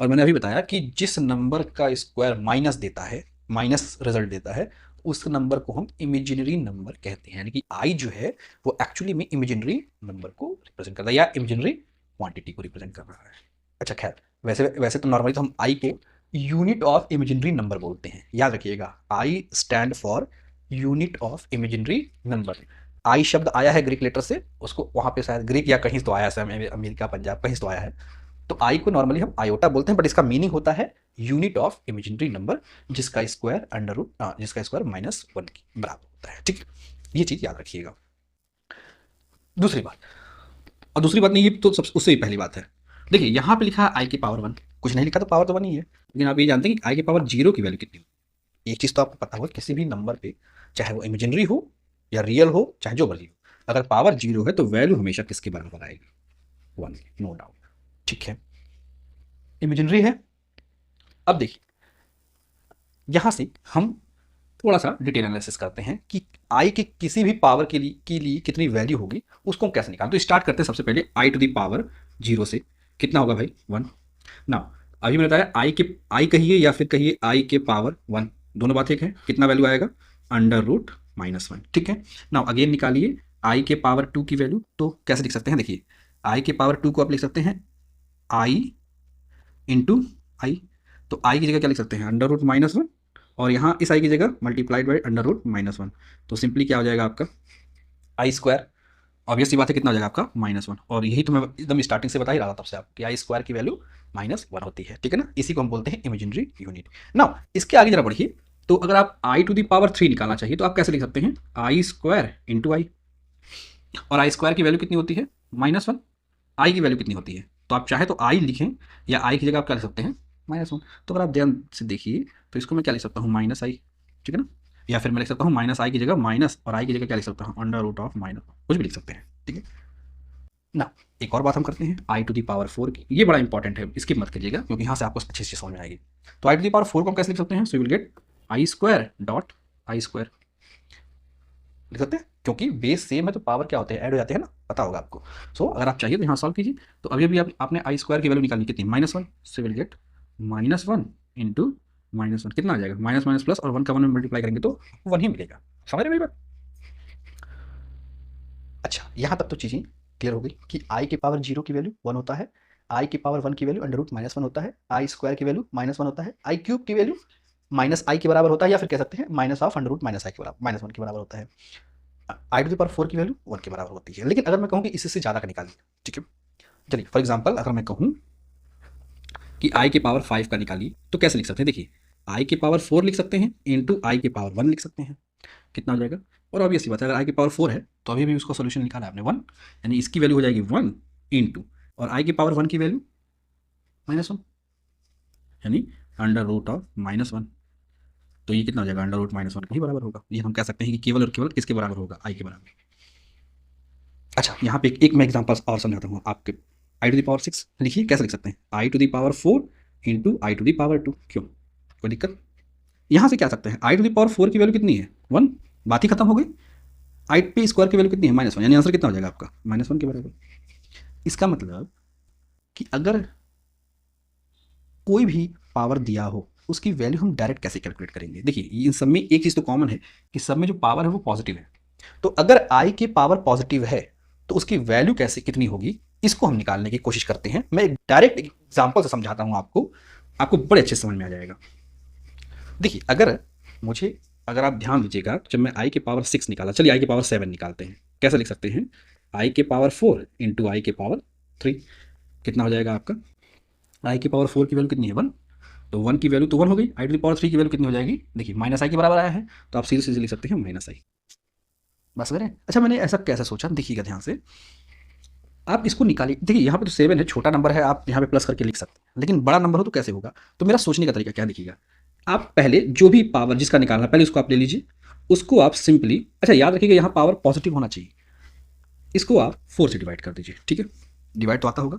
और मैंने अभी बताया कि जिस नंबर का स्क्वायर माइनस देता है, माइनस रिजल्ट देता है, उस नंबर को हम इमेजिनरी नंबर कहते हैं। यानी कि आई जो है वो एक्चुअली में इमेजिनरी नंबर को रिप्रेजेंट करता है या इमेजिनरी क्वांटिटी को रिप्रेजेंट कर रहा है। अच्छा खैर, वैसे वैसे तो नॉर्मली तो हम आई को यूनिट ऑफ इमेजिनरी नंबर बोलते हैं, याद रखिएगा i stand for unit of imaginary number. I शब्द आया है ग्रीक लेटर से, उसको वहां पे शायद ग्रीक या कहीं तो आया है, अमेरिका पंजाब कहीं तो आया है। तो आई को नॉर्मली हम आयोटा बोलते हैं, बट इसका मीनिंग होता है यूनिट ऑफ इमेजिनरी नंबर जिसका स्क्वायर अंडर रूट जिसका स्क्वायर -1 के बराबर होता है, ठीक है। ये चीज याद रखिएगा। दूसरी बात, और दूसरी बात नहीं, ये तो सबसे उससे भी पहली बात है। देखिए यहाँ पे लिखा है आई की पावर 1, कुछ नहीं लिखा तो पावर तो 1 ही है, लेकिन आप ये जानते हैं कि आई की पावर 0 की वैल्यू कितनी होगी। एक चीज तो आपको पता होगा, किसी भी नंबर पे चाहे वो इमेजिनरी हो या रियल हो, चाहे जो मर्जी हो, अगर पावर 0 है तो वैल्यू हमेशा किसके बराबर आएगी? 1, नो डाउट, ठीक है। इमेजिनरी है। अब देखिए यहां से हम थोड़ा सा डिटेल एनालिसिस करते हैं कि आई की किसी भी पावर के लिए कितनी वैल्यू होगी, उसको हम कैसे निकालें। तो स्टार्ट करते हैं सबसे पहले आई टू द पावर 0 से, कितना होगा भाई? 1। ना अभी मैंने बताया आई कहिए या फिर कहिए आई के पावर 1, दोनों बात एक है। कितना वैल्यू आएगा? अंडर रूट -1, ठीक है। ना अगेन निकालिए आई के पावर 2 की वैल्यू, तो कैसे लिख सकते हैं? देखिए आई के पावर 2 को आप लिख सकते हैं आई इंटू आई, तो आई की जगह क्या लिख सकते हैं? अंडर रूट -1, और यहाँ इस आई की जगह मल्टीप्लाइड बाई अंडर रूट -1, तो सिंपली क्या हो जाएगा आपका आई स्क्वायर। ऑब्वियस सी बात है, कितना हो जाएगा आपका? -1। और यही तो मैं एकदम स्टार्टिंग से बता ही रहा था तब से आप कि आई स्क्वायर की वैल्यू -1 होती है, ठीक है ना। इसी को हम बोलते हैं इमेजिनरी यूनिट। नाउ इसके आगे जरा बढ़िए, तो अगर आप आई टू द पावर 3 निकालना चाहिए तो आप कैसे लिख सकते हैं? आई स्क्वायर इंटू आई, और आई स्क्वायर की वैल्यू कितनी होती है? -1। आई की वैल्यू कितनी होती है? तो आप चाहे तो आई लिखें या आई की जगह आप क्या लिख सकते हैं? -1। तो अगर आप ध्यान से देखिए तो इसको मैं क्या लिख सकता हूँ? -आई, ठीक है ना। या फिर मैं लिख सकता हूँ -आई की जगह माइनस, और आई की जगह क्या लिख सकता हूँ? अंडर रूट ऑफ माइनस, कुछ भी लिख सकते हैं, ठीक है ना। एक और बात हम करते हैं आई टू दी पावर 4 की, ये बड़ा इंपॉर्टेंट है, इसकी मत करिएगा क्योंकि यहाँ से आपको अच्छी चीज समझ में आएगी। तो आई टू दी पावर 4 को हम कैसे लिख सकते हैं? सो you will gate I square dot I square लिख सकते हैं, क्योंकि बेस सेम है तो पावर क्या होते हैं? ऐड हो जाते हैं ना, पता होगा आपको। सो अगर आप चाहिए तो यहाँ सॉल्व कीजिए। तो अभी अभी आपने आई स्क्वायर की वैल्यू निकाली कितनी? -1, सो विल गेट -1 इंटू -1, कितना आ जाएगा? माइनस माइनस प्लस, और 1 का 1 में मल्टीप्लाई करेंगे तो 1 ही मिलेगा। समझ रहे मेरी बात? अच्छा, यहाँ तक तो चीज़ें क्लियर हो गई कि आई की पावर 0 की वैल्यू 1 होता है, आई की पावर 1 की वैल्यू अंडर रूट -1 होता है, आई स्क्वायर की वैल्यू -1 होता है, आई क्यूब की वैल्यू -आई के बराबर होता है, या फिर कह सकते हैं माइनस ऑफ अंडर रूट -आई के बराबर -1 के बराबर होता है। आई टू द पावर 4 की वैल्यू 1 के बराबर होती है। लेकिन अगर मैं कहूँ कि इससे ज़्यादा का निकालिए, ठीक है, चलिए फॉर एग्जाम्पल अगर मैं कहूँ कि आई के पावर 5 का निकालिए तो कैसे लिख सकते हैं? देखिए आई के पावर 4 लिख सकते हैं इंटू आई के पावर 1 लिख सकते हैं, कितना हो जाएगा? और ऑब्वियसली बात है, अगर आई की पावर 4 है तो अभी भी उसका सोल्यूशन निकाला आपने 1, यानी इसकी वैल्यू हो जाएगी 1 इंटू, और आई की पावर 1 की वैल्यू -1, यानी अंडर रूट ऑफ -1। तो ये कितना हो जाएगा? अंडर रूट -1 के ही बराबर होगा। ये हम कह सकते हैं कि केवल और केवल किसके बराबर होगा? आई के बराबर। अच्छा, यहाँ पे एक मैं एग्जाम्पल और समझाता हूँ आपके। आई टू द पावर 6 लिखिए, कैसे लिख सकते हैं? I to the power 4 into i to the power 2, क्यों? कोई दिक्कत? यहाँ से क्या सकते हैं? आई टू द पावर 4 की वैल्यू कितनी है? 1, बात ही खत्म हो गई। आई पे स्क्वायर की वैल्यू कितनी है? -1, यानी आंसर कितना हो जाएगा आपका? -1 के बराबर। इसका मतलब कि अगर कोई भी पावर दिया हो उसकी वैल्यू हम डायरेक्ट कैसे कैलकुलेट करेंगे? देखिए इन सब में एक चीज़ तो कॉमन है कि सब में जो पावर है वो पॉजिटिव है। तो अगर आई की पावर पॉजिटिव है तो उसकी वैल्यू कैसे कितनी होगी, इसको हम निकालने की कोशिश करते हैं। मैं एक डायरेक्ट एग्जाम्पल से समझाता हूँ आपको बड़े अच्छे समझ में आ जाएगा। देखिए अगर आप ध्यान दीजिएगा, जब मैं आई के पावर 6 निकाला, चलिए आई के पावर 7 निकालते हैं, कैसे लिख सकते हैं? आई के पावर 4 इंटू आई के पावर 3, कितना हो जाएगा आपका? आई की पावर 4 की वैल्यू कितनी है? 1, तो 1 की वैल्यू तो 1 हो गई। आई टू द पावर 3 की वैल्यू कितनी हो जाएगी? देखिए -आई के बराबर आया है, तो आप सीधे सीधे लिख सकते हैं -आई, बस करें। अच्छा, मैंने ऐसा कैसे सोचा, देखिएगा ध्यान से, आप इसको निकालिए। देखिए यहाँ पे तो 7 है, छोटा नंबर है, आप यहाँ पे प्लस करके लिख सकते हैं, लेकिन बड़ा नंबर हो तो कैसे होगा? तो मेरा सोचने का तरीका क्या, देखिएगा आप पहले जो भी पावर जिसका निकालना पहले उसको आप ले लीजिए, उसको आप सिंपली, अच्छा याद रखिएगा यहाँ पावर पॉजिटिव होना चाहिए, इसको आप 4 से डिवाइड कर दीजिए, ठीक है। डिवाइड तो आता होगा,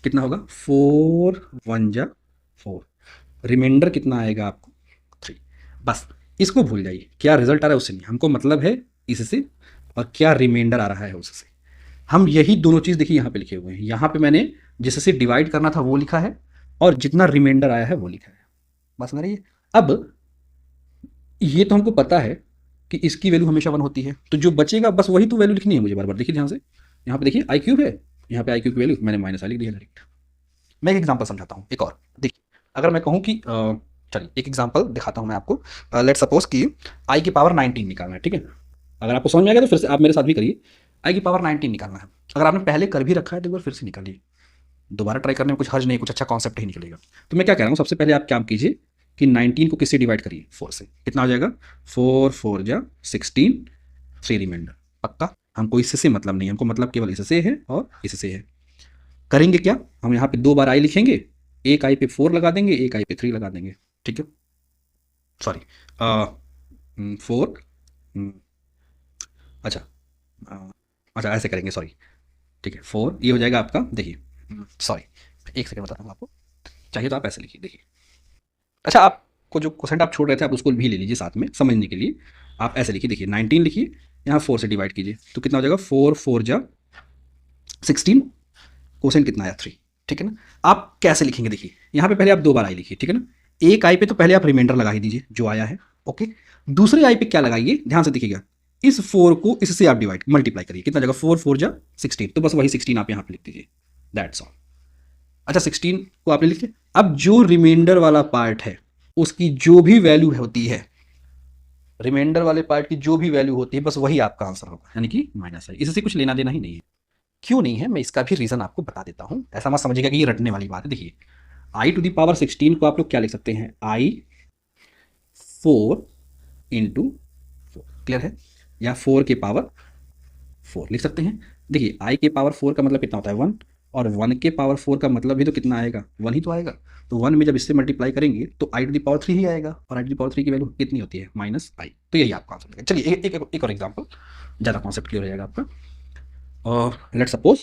कितना होगा 4 1 जा 4, रिमाइंडर कितना आएगा आपको 3। बस इसको भूल जाइए, क्या रिजल्ट आ रहा है उससे नहीं, हमको मतलब है इससे और क्या रिमाइंडर आ रहा है उससे। हम यही दोनों चीज़ देखिए यहाँ पे लिखे हुए हैं, यहाँ पे मैंने जिससे डिवाइड करना था वो लिखा है और जितना रिमाइंडर आया है वो लिखा है, बस ना रही। अब ये तो हमको पता है कि इसकी वैल्यू हमेशा 1 होती है, तो जो बचेगा बस वही तो वैल्यू लिखनी है मुझे बार बार। देखिए ध्यान से, यहाँ पे देखिए आई क्यूब है, यहाँ पे आई क्यूब की वैल्यू मैंने माइनस आई लिख दिया डायरेक्ट। मैं एक एग्जांपल समझाता हूँ एक और, देखिए अगर मैं कहूँ कि चलिए एक एग्जांपल दिखाता हूँ मैं आपको। लेट सपोज कि आई की पावर 19 निकालना है, ठीक है। अगर आपको समझ में आ गया तो फिर से आप मेरे साथ भी करिए, आई की पावर 19 निकालना है। अगर आपने पहले कर भी रखा है तो एक बार फिर से निकालिए, दोबारा ट्राई करने में कुछ हर्ज नहीं, कुछ अच्छा कॉन्सेप्ट ही निकलेगा। तो मैं क्या कह रहा हूँ, सबसे पहले आप क्या कीजिए कि 19 को किससे डिवाइड करिए, 4 से। कितना हो जाएगा 4 4 जा 16, 3 रिमाइंडर। पक्का, हमको इससे मतलब नहीं, हमको मतलब केवल इससे है और इससे है। करेंगे क्या, हम यहाँ पे 2 बार आई लिखेंगे, एक आई पे 4 लगा देंगे, एक आई पे 3 लगा देंगे, ठीक है। सॉरी 4, अच्छा अच्छा ऐसे करेंगे, सॉरी ठीक है। 4 ये हो जाएगा आपका, देखिए सॉरी एक सेकंड बताता हूँ आपको, चाहिए तो आप ऐसे लिखिए। देखिए अच्छा, आपको जो क्वेश्चन आप छोड़ रहे थे आप उसको भी ले लीजिए साथ में समझने के लिए। आप ऐसे लिखिए, देखिए 19 लिखिए, यहाँ 4 से डिवाइड कीजिए तो कितना हो जाएगा 4 4 जा 16, क्वेश्चन कितना आया 3, ठीक है ना। आप कैसे लिखेंगे, देखिए यहाँ पे पहले आप 2 बार आई लिखिए, ठीक है ना। एक आई पे तो पहले आप रिमाइंडर लगा ही दीजिए जो आया है, ओके। दूसरे आई पे क्या लगाइए, ध्यान से देखिएगा, इस 4 को इससे आप डिवाइड मल्टीप्लाई करिए, कितना जाएगा 4 4 जा 16, तो बस वही 16 आप यहाँ पे लिख दीजिए, दैट्स ऑल। अच्छा 16 को आपने लिख लिया। अब जो रिमाइंडर वाला पार्ट है उसकी जो भी वैल्यू होती है, रिमाइंडर वाले पार्ट की जो भी वैल्यू होती है बस वही आपका आंसर होगा, यानी कि माइनस है। इससे कुछ लेना देना ही नहीं है। क्यों नहीं है मैं इसका भी रीजन आपको बता देता हूं, ऐसा मत समझिएगा कि ये रटने वाली बात है। देखिए आई टू द पावर 16 को आप लोग क्या लिख सकते हैं, आई 4 इंटू 4, क्लियर है, या 4 के पावर 4 लिख सकते हैं। देखिए आई के पावर 4 का मतलब कितना होता है 1, और 1 के पावर 4 का मतलब भी तो कितना आएगा 1 ही तो आएगा। तो 1 में जब इससे मल्टीप्लाई करेंगे तो आई टू द पावर 3 ही आएगा, और आई टू द पावर 3 की वैल्यू कितनी होती है माइनस आई। तो यही आपका आंसर होगा। चलिए एक और एग्जाम्पल, ज़्यादा कॉन्सेप्ट क्लियर हो जाएगा आपका। और let suppose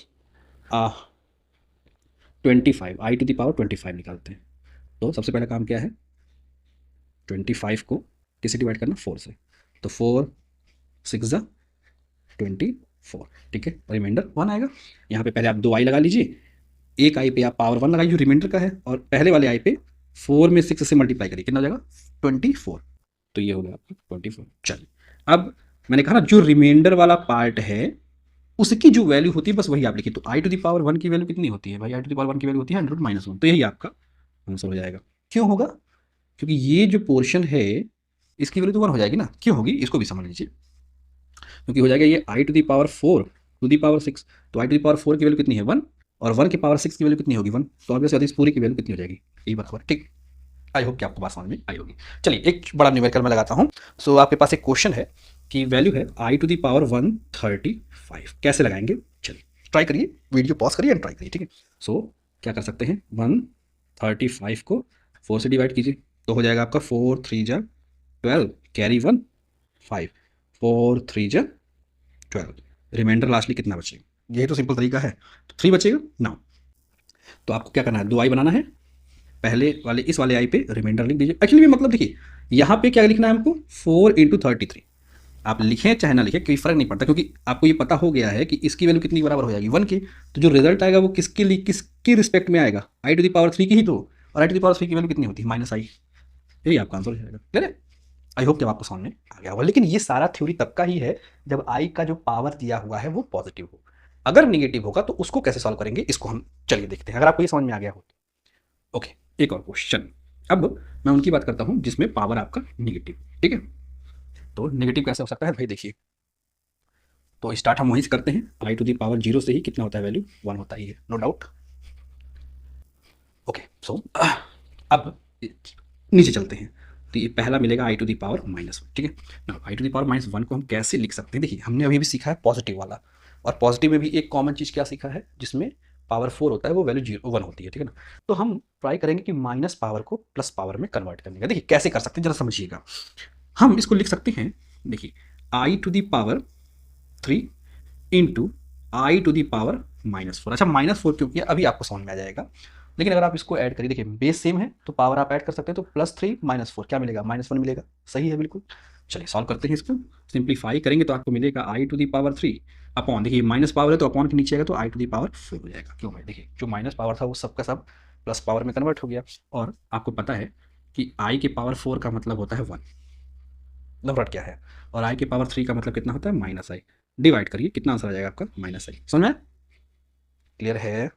25, I to the power 25 निकालते हैं। तो सबसे पहला काम क्या है, 25 को किससे डिवाइड करना 4 से, तो 4 6 जा 24, ठीक है, रिमाइंडर 1 आएगा। यहाँ पे पहले आप 2 आई लगा लीजिए, एक आई पे आप पावर 1 लगाइए जो रिमाइंडर का है, और पहले वाले आई पे 4 में 6 से मल्टीप्लाई करिए, कितना हो जाएगा 24, तो ये हो गया आपका 24। चलिए अब मैंने कहा ना जो रिमाइंडर वाला पार्ट है उसकी जो वैल्यू होती है बस वही आप लिखिए। तो आई टू द पावर 1 की वैल्यू कितनी होती है भाई, आई टू द पावर 1 की वैल्यू होती है 100 माइनस 1, तो यही आपका आंसर हो जाएगा। क्यों होगा, क्योंकि ये जो पोर्शन है इसकी वैल्यू तो 1 हो जाएगी ना, क्यों होगी इसको भी समझ लीजिए। क्योंकि हो जाएगा ये i to the power 4 to the power 6, तो आई टू द पावर 4 की वैल्यू कितनी है 1, और 1 की पावर 6 की वैल्यू कितनी होगी 1, तो ऑब्वियसली इस पूरी की वैल्यू कितनी हो जाएगी यही बराबर, ठीक। आई होप कि आपको बात समझ में आई होगी। चलिए एक बड़ा न्यूमेरिकल में लगाता हूँ। सो आपके पास एक क्वेश्चन है कि वैल्यू है आई टू द पावर 135, कैसे लगाएंगे, चलिए ट्राई करिए, वीडियो पॉज करिए एंड ट्राई करिए, ठीक है। सो क्या कर सकते हैं 135 को 4 से डिवाइड कीजिए, तो हो जाएगा आपका 4 3 जा 12, कैरी 1 5, 4 3 जा 12, रिमाइंडर लास्टली कितना बचेगा, यही तो सिंपल तरीका है, तो 3 बचेगा ना। तो आपको क्या करना है, 2 आई बनाना है, पहले वाले इस वाले आई पे रिमाइंडर लिख दीजिए। एक्चुअली मतलब देखिए यहाँ पे क्या लिखना है हमको 4 इंटू 33, आप लिखें चाहे ना लिखें कोई फर्क नहीं पड़ता, क्योंकि आपको ये पता हो गया है कि इसकी वैल्यू कितनी बराबर हो जाएगी 1 की, तो जो रिजल्ट आएगा वो किसके लिए किसके रिस्पेक्ट में आएगा, आई टू द पावर 3 की ही तो, और आई टू द पावर 3 की वैल्यू कितनी होती है माइनस आई, यही आपका आंसर हो जाएगा, क्लियर है। आई होप कि आपको समझ में आ गया होगा। लेकिन ये सारा थ्योरी तब का ही है जब आई का जो पावर दिया हुआ है वो पॉजिटिव हो, अगर निगेटिव होगा तो उसको कैसे सॉल्व करेंगे इसको हम चलिए देखते हैं, अगर आपको ये समझ में आ गया हो तो। ओके एक और क्वेश्चन, अब मैं उनकी बात करता हूं जिसमें पावर आपका निगेटिव, ठीक है। तो निगेटिव कैसे हो सकता है भाई, देखिए तो स्टार्ट हम वहीं से करते हैं, आई टू द पावर 0 से ही कितना होता है वैल्यू 1 होता ही है, नो डाउट। ओके सो अब नीचे चलते हैं, तो ये पहला मिलेगा आई टू द पावर -1, ठीक है ना। आई टू द पावर -1 को हम कैसे लिख सकते हैं, देखिए हमने अभी भी सीखा है पॉजिटिव वाला, और पॉजिटिव में भी एक कॉमन चीज़ क्या सीखा है जिसमें पावर 4 होता है वो वैल्यू 1 होती है, ठीक है ना। तो हम ट्राई करेंगे कि माइनस पावर को प्लस पावर में कन्वर्ट करने का। देखिए कैसे कर सकते हैं जरा समझिएगा, हम इसको लिख सकते हैं देखिए i to the power 3 into i to the power -4। अच्छा -4 क्यों किया अभी आपको समझ में आ जाएगा, लेकिन अगर आप इसको ऐड करिए, देखिए बेस सेम है तो पावर आप ऐड कर सकते हैं, तो +3 -4 क्या मिलेगा, -1 मिलेगा। सही है बिल्कुल। चलिए सॉल्व करते हैं इसको, सिंप्लीफाई करेंगे तो आपको मिलेगा आई टू दी पावर 3 अपॉन, देखिए माइनस पावर है तो अपॉन के नीचे आएगा तो आई टू दी पावर 4 हो जाएगा। क्यों भाई, देखिए जो माइनस पावर था वो सबका सब प्लस पावर में कन्वर्ट हो गया, और आपको पता है कि आई के पावर 4 का मतलब होता है 1, नंबर क्या है, और आई के पावर 3 का मतलब कितना होता है, -i। डिवाइड करिए, कितना आंसर आ जाएगा आपका, -i। समझ में क्लियर है।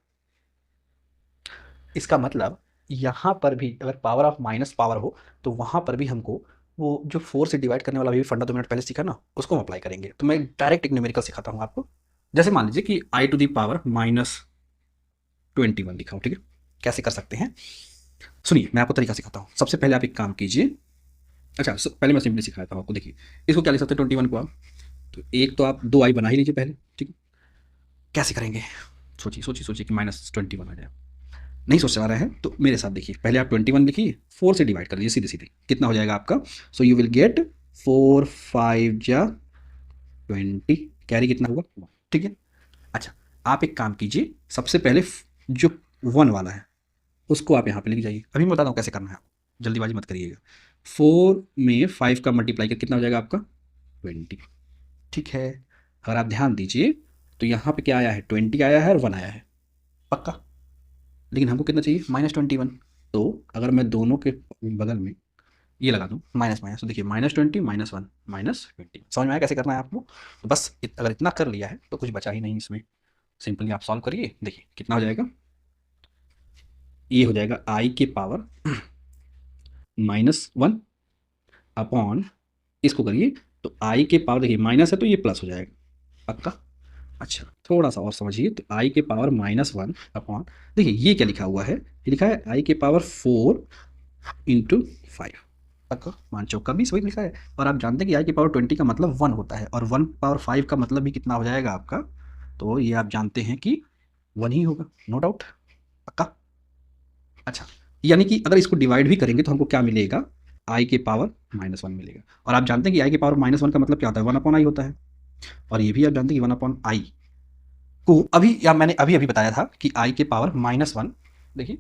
इसका मतलब यहाँ पर भी अगर पावर ऑफ माइनस पावर हो तो वहाँ पर भी हमको वो जो 4 से डिवाइड करने वाला भी फंडा 2 मिनट पहले सीखा ना, उसको हम अप्लाई करेंगे। तो मैं डायरेक्ट एक न्यूमेरिकल सिखाता हूँ आपको। जैसे मान लीजिए कि आई टू दी पावर -21 लिखा हो, ठीक है। कैसे कर सकते हैं, सुनिए मैं आपको तरीका सिखाता हूँ। सबसे पहले आप एक काम कीजिए, अच्छा पहले मैं सिंपली सिखाता हूँ आपको। देखिए इसको क्या लिख सकते हैं 21 को आप, तो एक तो आप 2i बना ही लीजिए पहले, ठीक है। कैसे करेंगे, सोचिए सोचिए सोचिए कि -21 आ जाए। नहीं सोच पा रहे हैं तो मेरे साथ देखिए, पहले आप 21 लिखिए, 4 से डिवाइड कर लीजिए सीधे सीधे, कितना हो जाएगा आपका। सो यू विल गेट 4 5 जा 20, कैरी कितना होगा 1, ठीक है। अच्छा आप एक काम कीजिए, सबसे पहले जो 1 वाला है उसको आप यहाँ पे लेके जाइए। अभी मैं बताता हूँ कैसे करना है, जल्दीबाजी मत करिएगा। 4 में 5 का मल्टीप्लाई कर कितना हो जाएगा आपका 20, ठीक है। अगर आप ध्यान दीजिए तो यहाँ पे क्या आया है, 20 आया है और 1 आया है, पक्का। लेकिन हमको कितना चाहिए, -21। तो अगर मैं दोनों के बगल में ये लगा दूँ माइनस माइनस, तो देखिए -20 -1 -20। समझ में आया कैसे करना है आपको। तो बस अगर इतना कर लिया है तो कुछ बचा ही नहीं इसमें। सिंपली आप सॉल्व करिए, देखिए कितना हो जाएगा, ये हो जाएगा आई के पावर -1 अपॉन, इसको करिए तो आई के पावर, देखिए माइनस है तो ये प्लस हो जाएगा, पक्का। अच्छा थोड़ा सा और समझिए, तो आई के पावर -1 अपॉन, देखिए ये क्या लिखा हुआ है, ये लिखा है आई के पावर 4 इंटू 5, पक्का। मान चौका भी वही लिखा है। और आप जानते हैं कि आई की पावर 20 का मतलब 1 होता है, और 1 पावर 5 का मतलब भी कितना हो जाएगा आपका, तो ये आप जानते हैं कि 1 ही होगा, नो डाउट, पक्का। अच्छा यानी कि अगर इसको डिवाइड भी करेंगे तो हमको क्या मिलेगा, आई के पावर -1 मिलेगा। और आप जानते हैं कि आई के पावर -1 का मतलब क्या होता है, 1 अपॉन आई होता है। और ये भी आप जानते हैं कि 1 अपॉन आई को अभी, या मैंने अभी अभी बताया था कि आई के पावर -1, देखिए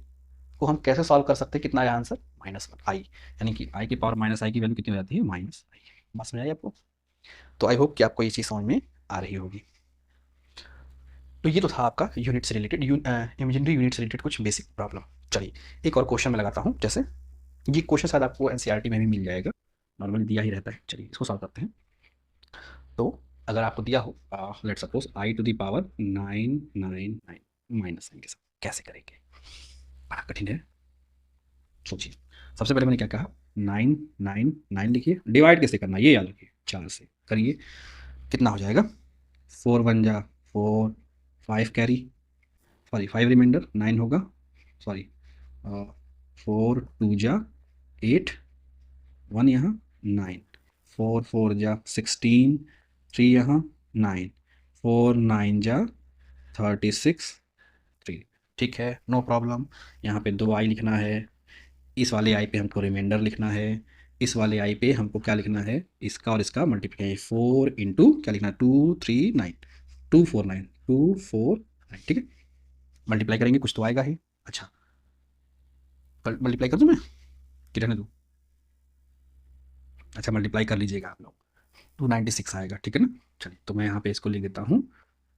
को हम कैसे सॉल्व कर सकते हैं, कितना आया आंसर, -1 आई, यानी कि आई की पावर -i की वैल्यू कितनी हो जाती है, -i। बात समझ आई आपको। तो आई होप कि आपको ये चीज़ समझ में आ रही होगी। तो ये तो था आपका यूनिट से रिलेटेड, इमेजिनरी यूनिट से रिलेटेड कुछ बेसिक प्रॉब्लम। चलिए एक और क्वेश्चन में लगाता हूँ, जैसे ये क्वेश्चन शायद आपको एनसीईआरटी में भी मिल जाएगा, नॉर्मली दिया ही रहता है। चलिए इसको सॉल्व करते हैं। तो अगर आपको दिया हो let suppose I to the power 999 -9 के साथ कैसे करेंगे, बड़ा कठिन है, सोचिए। सबसे पहले मैंने क्या कहा, 999 लिखिए, डिवाइड कैसे करना ये याद रखिए, 4 से करिए, कितना हो जाएगा, 4 1 जा 4, 5 कैरी, सॉरी 5 रिमाइंडर 9 होगा, सॉरी 4 2 जा 8, 1 यहाँ 9, 4 4 जा 16, 3 यहाँ 9, 4 9 जा 36 3, ठीक है नो प्रॉब्लम। यहाँ पे 2 आई लिखना है, इस वाले आई पे हमको रिमाइंडर लिखना है, इस वाले आई पे हमको क्या लिखना है, इसका और इसका मल्टीप्लाई, 4 इंटू क्या लिखना है 239 249 249, ठीक है। मल्टीप्लाई करेंगे कुछ तो आएगा ही। अच्छा मल्टीप्लाई कर दूँ मैं कि रहने दूँ, अच्छा मल्टीप्लाई कर लीजिएगा आप लोग, 296 आएगा, ठीक है ना। चलिए तो मैं यहाँ पे इसको लिख देता हूँ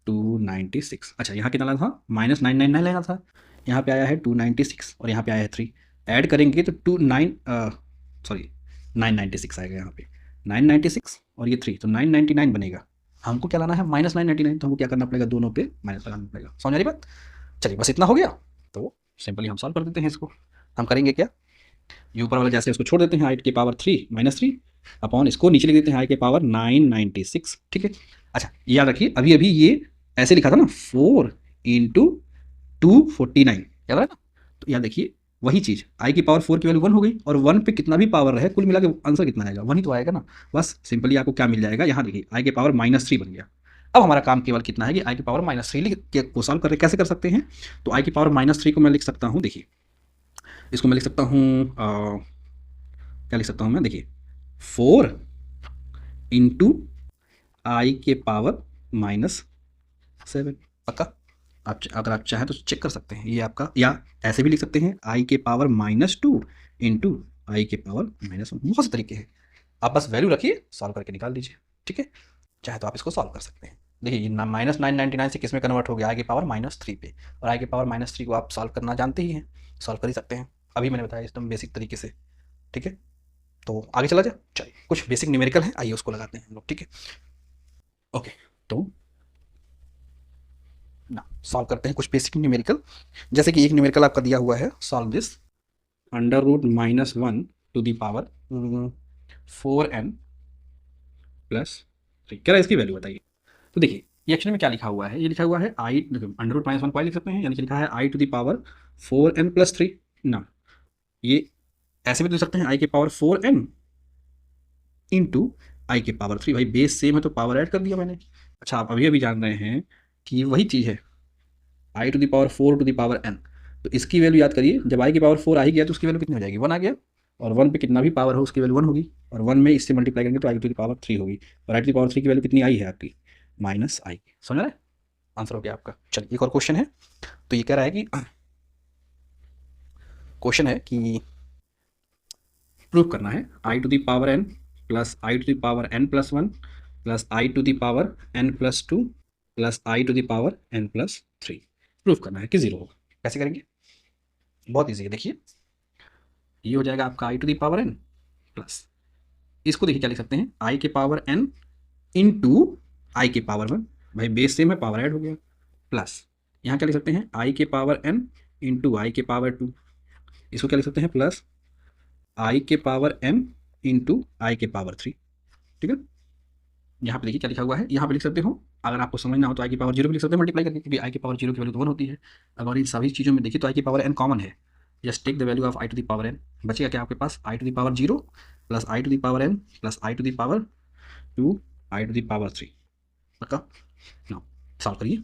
296। अच्छा यहाँ कितना लेना था, -999 लेना था, यहाँ पे आया है 296 और यहाँ पे आया है 3, ऐड करेंगे तो 996 आएगा यहाँ पे, 996 और ये 3 तो 999 बनेगा। हमको क्या लाना है -999, तो हमको क्या करना पड़ेगा, दोनों पे माइनस लगाना पड़ेगा। समझ आ रही बात। चलिए बस इतना हो गया, तो सिंपली हम सॉल्व कर देते हैं इसको। हम करेंगे क्या, ये ऊपर वाला जैसे उसको छोड़ देते हैं, आई के पावर 3 -3 अपॉन, इसको नीचे लिख देते हैं आई के पावर 996, ठीक है। अच्छा याद रखिए अभी अभी ये ऐसे लिखा था ना 4 इंटू 249, याद है ना। तो याद देखिए वही चीज़, आई की पावर 4 की वैल्यू 1 हो गई, और 1 पे कितना भी पावर रहे कुल मिला के आंसर कितना आएगा, 1 ही तो आएगा ना। बस सिंपली आपको क्या मिल जाएगा, यहाँ देखिए आई के पावर -3 बन गया। अब हमारा काम केवल कितना है कि आई की पावर -3 को सॉल्व कर कैसे कर सकते हैं। तो आई की पावर -3 को मैं लिख सकता हूँ, देखिए इसको मैं लिख सकता हूँ क्या लिख सकता हूँ मैं, देखिए 4 इंटू आई के पावर -7। पक्का? आप अगर आप चाहें तो चेक कर सकते हैं, ये आपका, या ऐसे भी लिख सकते हैं आई के पावर -2 इंटू आई के पावर -1। बहुत से तरीके हैं, आप बस वैल्यू रखिए, सॉल्व करके निकाल दीजिए। ठीक है, चाहे तो आप इसको सॉल्व कर सकते हैं। देखिए ये -999 से किस में कन्वर्ट हो गया, आई के पावर -3 पे, और आई के पावर -3 को आप सॉल्व करना जानते ही हैं, सॉल्व कर ही सकते हैं। अभी मैंने बताया एकदम बेसिक तरीके से। ठीक है, तो आगे चला जाए। चलिए कुछ बेसिक न्यूमेरिकल है, आइए उसको लगाते हैं हम लोग। ठीक है, ओके, तो ना सॉल्व करते हैं कुछ बेसिक न्यूमेरिकल। जैसे कि एक न्यूमेरिकल आपका दिया हुआ है, solve this √-1 to the power 4n plus 3। क्या है इसकी वैल्यू बताइए। तो देखिए ये एक्चुअली में क्या लिखा हुआ है, ये लिखा हुआ है आई √-1 को आई लिख सकते हैं, यानी कि लिखा है i to the power 4n plus 3 ना। ये ऐसे भी लिख सकते हैं आई के पावर 4n इंटू आई के पावर 3। भाई बेस सेम है तो पावर ऐड कर दिया मैंने। अच्छा, आप अभी अभी जान रहे हैं कि वही चीज़ है, i to the power 4 to the power n। तो इसकी वैल्यू याद करिए, जब आई की पावर 4 आ ही गया तो उसकी वैल्यू कितनी हो जाएगी, 1 आ गया। और 1 पे कितना भी पावर हो उसकी वैल्यू 1 होगी, और 1 में इससे मल्टीप्लाई करेंगे तो आई टू दी पावर 3 होगी। और आई टू दी पावर 3 की वैल्यू कितनी आई है आपकी, -i। समझ रहे हैं, आंसर हो गया आपका। चलिए एक और क्वेश्चन है। तो ये कह रहा है कि क्वेश्चन है कि प्रूव करना है i to the power n plus i to the power n plus 1 plus i to the power n plus 2 plus i to the power n plus 3 prove करना है कि जीरो होगा। कैसे करेंगे, बहुत ईजी है। देखिए ये हो जाएगा आपका i to the power n plus, इसको देखिए क्या लिख सकते हैं, आई के पावर n इंटू आई के पावर 1। भाई बेस सेम है, पावर ऐड हो गया, प्लस यहाँ क्या लिख सकते हैं, आई के पावर n इंटू आई के पावर 2। इसको क्या लिख सकते हैं, प्लस आई के पावर m इंटू आई के पावर 3। ठीक है, यहाँ पे देखिए क्या लिखा हुआ है, यहाँ पे लिख सकते हो, अगर आपको समझना हो तो आई की पावर 0 भी लिख सकते हैं मल्टीप्लाई करके, क्योंकि आई की पावर 0 की वैल्यू तो 1 होती है। अगर इन सभी चीज़ों में देखिए तो आई की पावर n कॉमन है, just take the value of i to the power n। बचेगा क्या आपके पास, i to the power 0 plus i to the power n plus i to the power 2 i to the power 3। पक्का ना, सॉल्व करिए।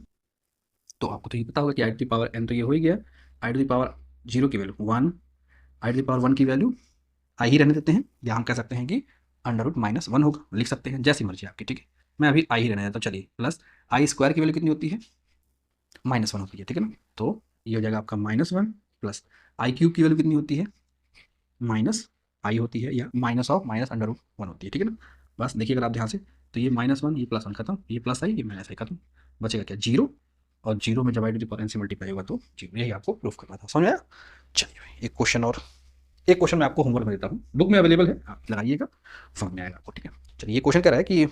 तो आपको तो ये पता होगा कि आई टू द पावर n तो ये हो ही गया, आई टू द पावर 0 की value 1, I to the power 1 की वैल्यू आई ही रहने देते हैं, या हम कह सकते हैं कि √-1 होगा, लिख सकते हैं जैसी मर्जी आपकी। ठीक है, मैं अभी आई ही रहने देता हूँ। चलिए, प्लस आई स्क्वायर की वैल्यू कितनी होती है, -1 होती है। ठीक है ना, तो ये हो जाएगा आपका -1 प्लस आई क्यूब की वैल्यू कितनी होती है, -i होती है, या -√1 होती है। ठीक है ना, बस देखिए अगर आप ध्यान से, तो ये -1, ये +1 खत्म, ये प्लस आई, ये माइनस आई खत्म, बचेगा क्या, 0। और 0 में जब आई टू द पावर n से मल्टीप्लाई होगा तो 0। यही आपको प्रूफ करना था, समझ आया। चलिए भाई एक क्वेश्चन और, एक क्वेश्चन मैं आपको होमवर्क में देता हूँ, बुक में अवेलेबल है, आप लगाइएगा, समझ में आएगा आपको। ठीक है, चलिए ये क्वेश्चन कह रहा है कि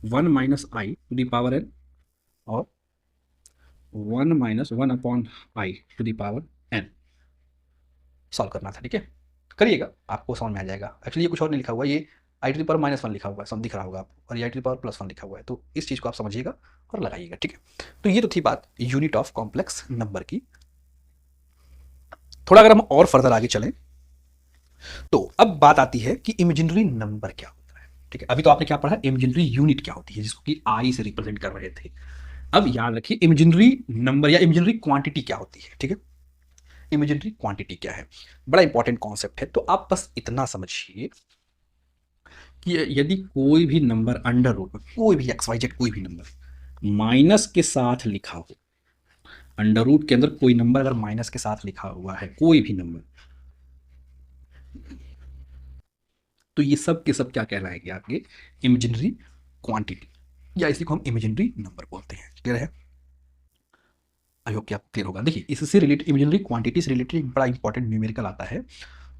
1 - i to the power n और 1 - 1/i to the power n solve करना था। ठीक है, करिएगा, आपको समझ में आ जाएगा। एक्चुअली ये कुछ और नहीं लिखा हुआ, ये आई टू दी पावर -1 लिखा हुआ है, सब दिख रहा होगा आपको, और ये आई टू दी पावर +1 लिखा हुआ है, तो इस चीज़ को आप समझिएगा और लगाइएगा। ठीक है, तो ये तो थी बात यूनिट ऑफ कॉम्प्लेक्स नंबर की। थोड़ा अगर हम और फर्दर आगे चलें तो अब बात आती है कि इमेजिनरी नंबर क्या होता है। ठीक है, अभी तो आपने क्या पढ़ा, इमेजिनरी यूनिट क्या होती है, जिसको कि आई से रिप्रेजेंट कर रहे थे। अब याद रखिए इमेजिनरी नंबर या इमेजिनरी क्वांटिटी क्या होती है। ठीक है, इमेजिनरी क्वांटिटी क्या है, बड़ा इंपॉर्टेंट कॉन्सेप्ट है। तो आप बस इतना समझिए कि यदि कोई भी नंबर अंडर रूट में, कोई भी XYZ कोई भी नंबर माइनस के साथ लिखा हो, अंडर रूट के अंदर कोई नंबर अगर माइनस के साथ लिखा हुआ है, कोई भी नंबर, तो ये सब के सब क्या कहलाएंगे आपके, इमेजिनरी क्वांटिटी, या इसी को हम इमेजिनरी नंबर बोलते हैं। क्लियर है, आई होप कि आपको क्लियर होगा। देखिए इससे रिलेटेड, इमेजिनरी क्वांटिटी से रिलेटेड एक बड़ा इंपॉर्टेंट न्यूमेरिकल आता है,